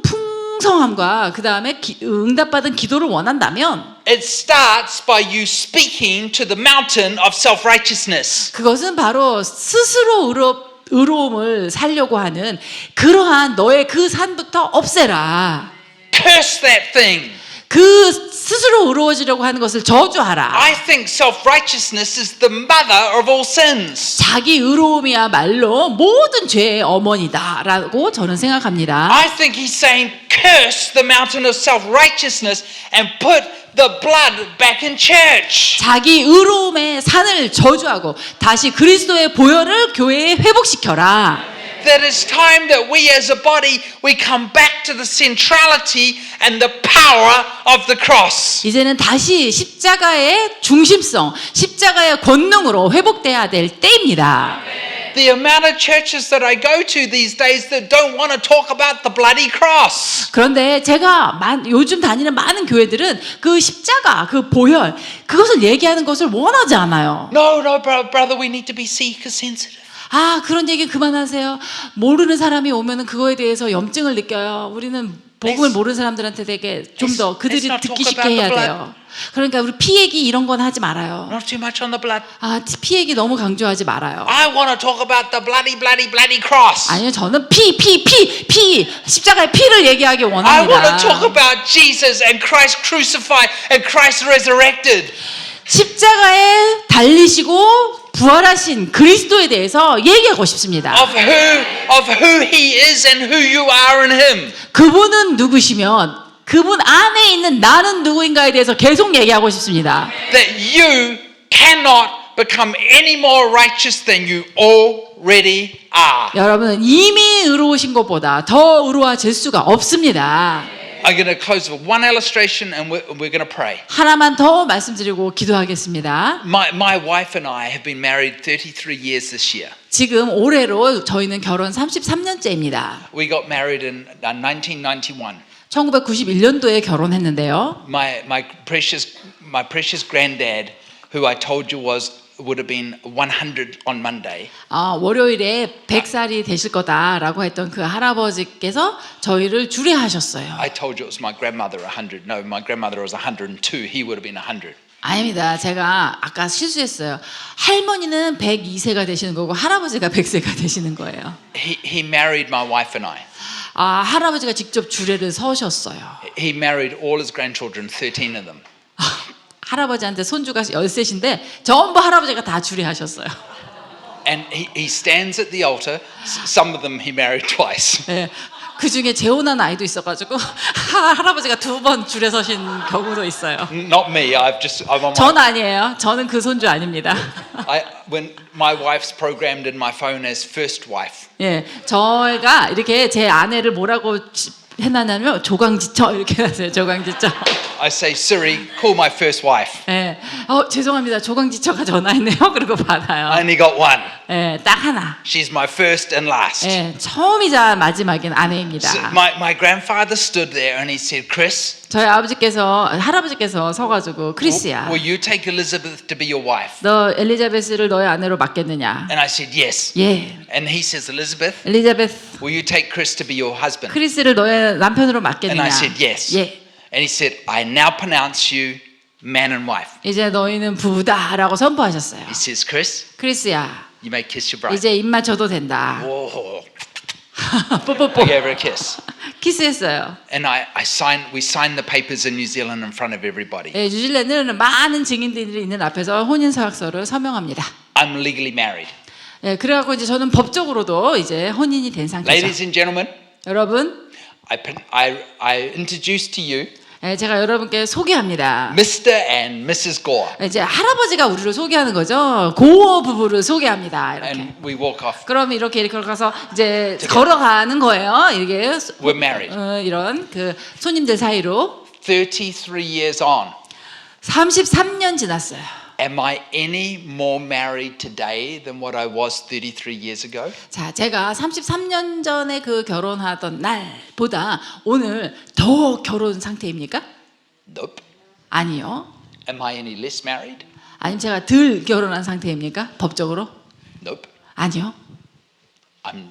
풍성함과 그 다음에 응답받은 기도를 원한다면 it starts by you speaking to the mountain of self-righteousness. 그것은 바로 스스로 의로움을 살려고 하는 그러한 너의 그 산부터 없애라. Curse that thing. 그 스스로 의로워지려고 하는 것을 저주하라. I think self-righteousness is the mother of all sins. 자기 의로움이야말로 모든 죄의 어머니다라고 저는 생각합니다. I think he's saying curse the mountain of self-righteousness and put the blood back in church. 자기 의로움의 산을 저주하고 다시 그리스도의 보혈을 교회에 회복시켜라. That it's time that we as a body, we come back to the centrality and the power of the cross. 이제는 다시 십자가의 중심성, 십자가의 권능으로 회복돼야 될 때입니다. The amount of churches that I go to these days that don't want to talk about the bloody cross. 그런데 제가 요즘 다니는 많은 교회들은 그 십자가, 그 보혈, 그것을 얘기하는 것을 원하지 않아요. No, brother, we need to be seeker sensitive. 그런 얘기 그만하세요. 모르는 사람이 오면은 그거에 대해서 염증을 느껴요. 우리는 복음을 모르는 사람들한테 되게 좀 더 그들이 let's not 듣기 talk 쉽게 about 해야 the 돼요. 그러니까 우리 피 얘기 이런 건 하지 말아요. Not too much on the blood. 피 얘기 너무 강조하지 말아요. I want to talk about the bloody cross. 아니요, 저는 피 십자가의 피를 얘기하기 I want to talk 원합니다. about Jesus and Christ crucified and Christ resurrected. 십자가에 달리시고 부활하신 그리스도에 대해서 얘기하고 싶습니다. Of who he is and who you are in him. 그분은 누구시면 그분 안에 있는 나는 누구인가에 대해서 계속 얘기하고 싶습니다. That you cannot become any more righteous than you already are. 여러분은 이미 의로우신 것보다 더 의로워질 수가 없습니다. I'm going to close with one illustration and we're going to pray. 하나만 더 말씀드리고 기도하겠습니다. My wife and I have been married 33 years this year. 지금 올해로 저희는 결혼 33년째입니다. We got married in 1991. 1991년도에 결혼했는데요. My precious granddad, who I told you would have been 100 on Monday. 월요일에 100살이 되실 거다라고 했던 그 할아버지께서 저희를 주례하셨어요. I told you it was my grandmother 100. No, my grandmother was 102. He would have been 100. 아닙니다. 제가 아까 실수했어요. 할머니는 102세가 되시는 거고 할아버지가 100세가 되시는 거예요. He married my wife and I. 할아버지가 직접 주례를 서셨어요. He married all his grandchildren, 13 of them. 할아버지한테 손주가 13인데 전부 할아버지가 다 주례하셨어요. And he stands at the altar. Some of them he married twice. 예, 그 중에 재혼한 아이도 있어가지고 할아버지가 2번 줄에 서신 경우도 있어요. Not me. I'm on 전 아니에요. 저는 그 손주 아닙니다. when my wife's programmed in my phone as first wife. 예, 저희가 이렇게 제 아내를 뭐라고 해놨냐면 조강지처 이렇게 하세요. 조강지처. I say, Siri, call my first wife. 예, 죄송합니다. 조강지처가 전화했네요. 그리고 받아요. I only got one. 예, 딱 하나. She's my first and last. 예, 처음이자 마지막인 아내입니다. So my grandfather stood there and he said, Chris, 저희 할아버지께서 서가지고 크리스야, will you take Elizabeth to be your wife? 너 엘리자베스를 너의 아내로 맡겠느냐? And I said, yes. 예, And he says, Elizabeth, 엘리자베스, will you take Chris to be your husband? 크리스를 너의 남편으로 And 맡겠느냐? I said, yes. 예, And he said, I now pronounce you man and wife. 이제 너희는 부부다라고 선포하셨어요. He says, Chris, 크리스야, you may kiss your bride. 이제 입 맞춰도 된다. Whoa. 뽀뽀뽀. I gave her a kiss. 키스했어요. And we signed the papers in New Zealand in front of everybody. 예, 뉴질랜드는 많은 증인들이 있는 앞에서 혼인 서약서를 서명합니다. I'm legally married. 예, 그래갖고 이제 저는 법적으로도 이제 혼인이 된 상태죠. Ladies and gentlemen, 여러분, I introduce to you 예, 제가 여러분께 소개합니다. Mr. and Mrs. Gore. 이제 할아버지가 우리를 소개하는 거죠. 고어 부부를 소개합니다. 이렇게. And we walk off. 그럼 이렇게 가서 이제 걸어가는 거예요. 이게 We're married. 이런 그 손님들 사이로 33 years on. 33년 지났어요. Am I any more married today than what I was 33 years ago? 자, 제가 33년 전에 그 결혼하던 날보다 오늘 더 결혼 상태입니까? Nope. 아니요. Am I any less married? 아니면 제가 덜 결혼한 상태입니까? 법적으로? Nope. 아니요. I'm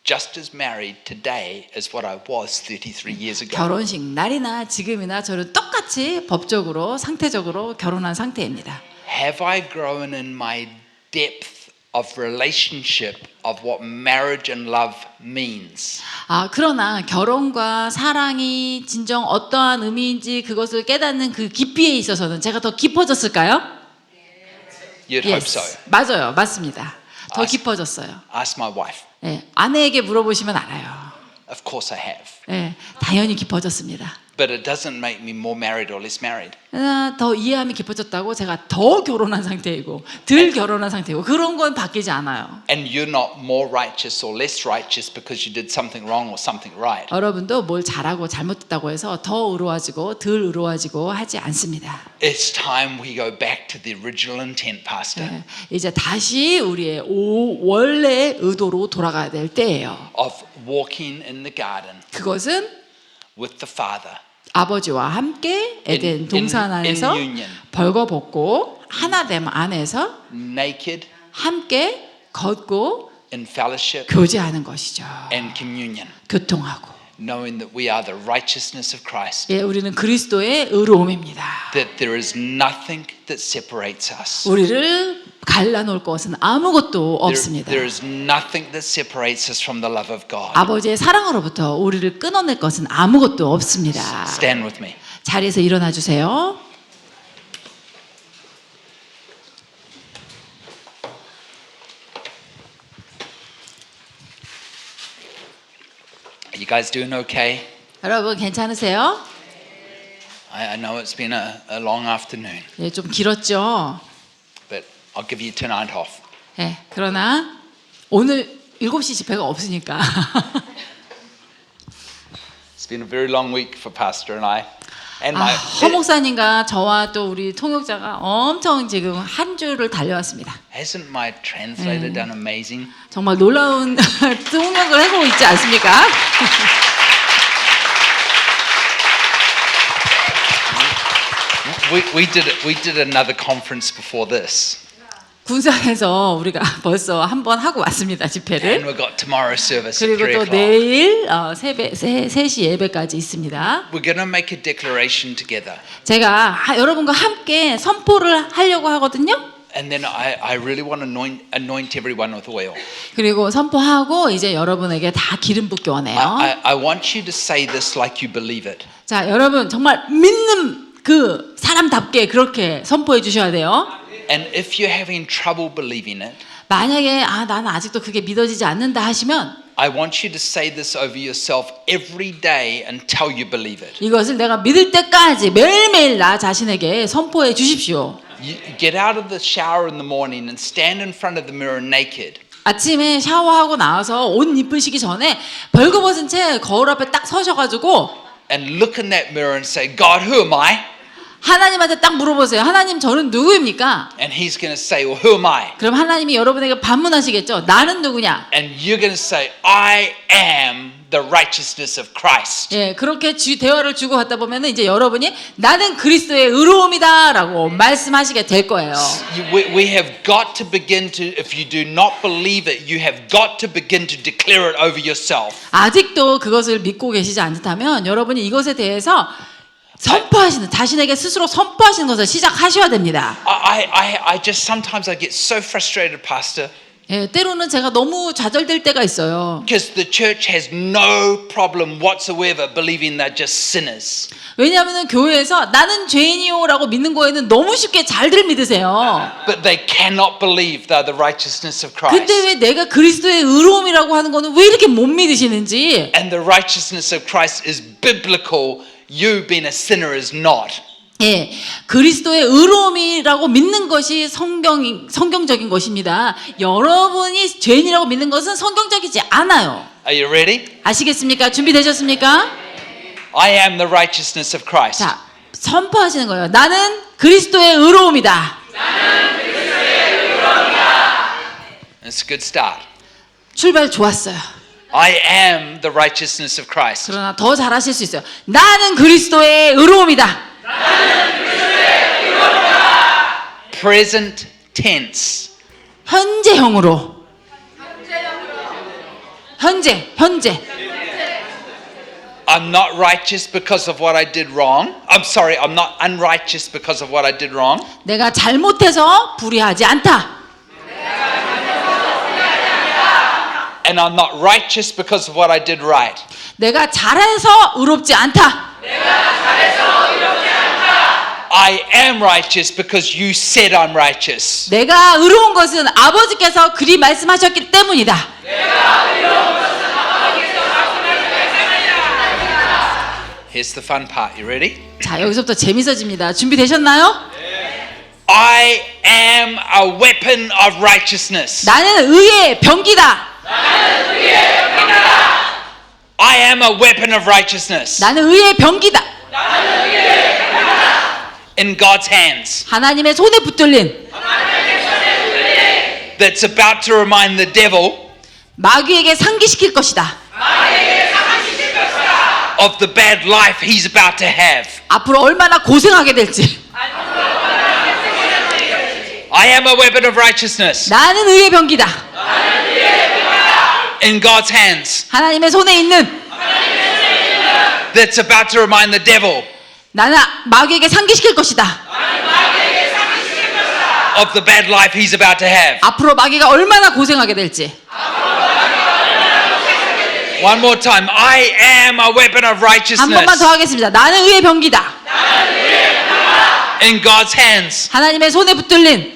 just as married today as what I was 33 years ago. 결혼식 날이나 지금이나 저는 똑같이 법적으로 상태적으로 결혼한 상태입니다. Have I grown in my depth of relationship of what marriage and love means? 그러나 결혼과 사랑이 진정 어떠한 의미인지 그것을 깨닫는 그 깊이에 있어서는 제가 더 깊어졌을까요? You'd hope so. 맞아요. 맞습니다. 더 깊어졌어요. Ask my wife. 예, 아내에게 물어보시면 알아요. Of course I have. 예, 당연히 깊어졌습니다. But it doesn't make me more married or less married. 더 이해함이 깊어졌다고 제가 더 결혼한 상태이고 덜 결혼한 상태이고 그런 건 바뀌지 않아요. And you're not more righteous or less righteous because you did something wrong or something right. 여러분도 뭘 잘하고 잘못했다고 해서 더 의로워지고 덜 의로워지고 하지 않습니다. It's time we go back to the original intent, Pastor, 예, 이제 다시 우리의 원래 의도로 돌아가야 될 때예요. of walking in the garden 그것은 with the Father. 아버지와 함께 에덴 동산 안에서 in union. 벌거벗고 하나됨 안에서 Naked 함께 걷고 in fellowship 교제하는 것이죠. and communion, 교통하고. knowing that we are the righteousness of Christ, 예, 우리는 그리스도의 의로움입니다. that there is nothing that separates us. 우리를 갈라놓을 것은 아무것도 없습니다. There is nothing that separates us from the love of God. 아버지의 사랑으로부터 우리를 끊어낼 것은 아무것도 없습니다. Stand with me. 자리에서 일어나 주세요. Are you guys doing okay? 여러분 괜찮으세요? I know it's been a long afternoon, 예, 좀 길었죠. but I'll give you tonight off. 예, 그러나 오늘 7시 집회가 없으니까 It's been a very long week for Pastor and I. And 허 목사님과 저와 또 우리 통역자가 엄청 지금 한 주를 달려왔습니다. hasn't my translator done amazing? 정말 놀라운 통역을 하고 있지 않습니까? We did another conference before this, 군산에서 우리가 벌써 한 번 하고 왔습니다, and 집회를. we've got tomorrow service at 그리고 3 또 o'clock. 내일 3시 예배까지 있습니다. We're going to make a declaration together, 제가 여러분과 함께 선포를 하려고 하거든요. and then I really want to anoint everyone with oil. 그리고 선포하고 이제 여러분에게 다 기름 붓기 원해요. I want you to say this like you believe it. 자, 여러분 정말 믿는 그 사람답게 그렇게 선포해 주셔야 돼요. And if you're having trouble believing it, 만약에 나는 아직도 그게 믿어지지 않는다 하시면 I want you to say this over yourself every day until you believe it. 이것을 내가 믿을 때까지 매일매일 나 자신에게 선포해 주십시오. You get out of the shower in the morning and stand in front of the mirror naked. 아침에 샤워하고 나와서 옷 입으시기 전에 벌거벗은 채 거울 앞에 딱 서셔가지고 And look in that mirror and say, God, who am I? 하나님한테 딱 물어보세요. 하나님 저는 누구입니까? And he's going to say, well, who am I? 그럼 하나님이 여러분에게 반문하시겠죠. 나는 누구냐? And you're going to say, I am the righteousness of Christ. 예, 그렇게 대화를 주고받다 보면은 이제 여러분이 나는 그리스도의 의로움이다라고 말씀하시게 될 거예요. We have got to begin to, if you do not believe it, you have got to begin to declare it over yourself. 아직도 그것을 믿고 계시지 않다면 여러분이 이것에 대해서 선포하시는 자신에게 스스로 선포하시는 것을 시작하셔야 됩니다. I just sometimes I get so frustrated, Pastor, 예, 때로는 제가 너무 좌절될 때가 있어요. because the church has no problem whatsoever believing they're just sinners. 왜냐하면 교회에서 나는 죄인이요라고 믿는 거에는 너무 쉽게 잘들 믿으세요. But they cannot believe they're the righteousness of 근데 Christ. 왜 내가 그리스도의 의로움이라고 하는 거는 왜 이렇게 못 믿으시는지. And the righteousness of Christ is biblical. You being a sinner is not. 예, 그리스도의 의로움이라고 믿는 것이 성경적인 것입니다. 여러분이 죄인이라고 믿는 것은 성경적이지 않아요. Are you ready? 아시겠습니까? 준비되셨습니까? I am the righteousness of Christ. 자, 선포하시는 거예요. 나는 그리스도의 의로움이다. It's a good start. 출발 좋았어요. I am the righteousness of Christ. 그러나 더 잘하실 수 있어요. 나는 그리스도의 의로움이다. Present tense. 현재형으로. 현재. I'm not righteous because of what I did wrong. I'm sorry, I'm not unrighteous because of what I did wrong. 내가 잘못해서 불의하지 않다. And I'm not righteous because of what I did right. 내가 잘해서 의롭지 않다. I am righteous because you said I'm righteous. 내가 의로운 것은 아버지께서 그리 말씀하셨기 때문이다. Here's the fun part. You ready? 자, 여기서부터 재밌어집니다. 준비되셨나요? I am a weapon of righteousness. 나는 의의 병기다. I am a weapon of righteousness 나는 의의 병기다. in God's hands 하나님의 손에 붙들린 that's about to remind the devil 마귀에게 상기시킬 것이다. of the bad life he's about to have. 앞으로 얼마나 고생하게 될지. I am a weapon of righteousness 나는 의의 병기다. in God's hands 하나님의 손에 있는 that's about to remind the devil 나는 마귀에게 상기시킬 것이다. of the bad life he's about to have. 앞으로 마귀가 얼마나 고생하게 될지. One more time. I am a weapon of 한 번만 더 righteousness 하겠습니다. 나는 의의 병기다. in God's hands 하나님의 손에 붙들린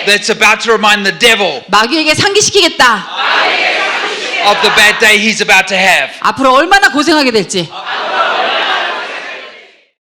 that's about to remind the devil 마귀에게 상기시키겠다. of the bad day he's about to have. 앞으로 얼마나 고생하게 될지.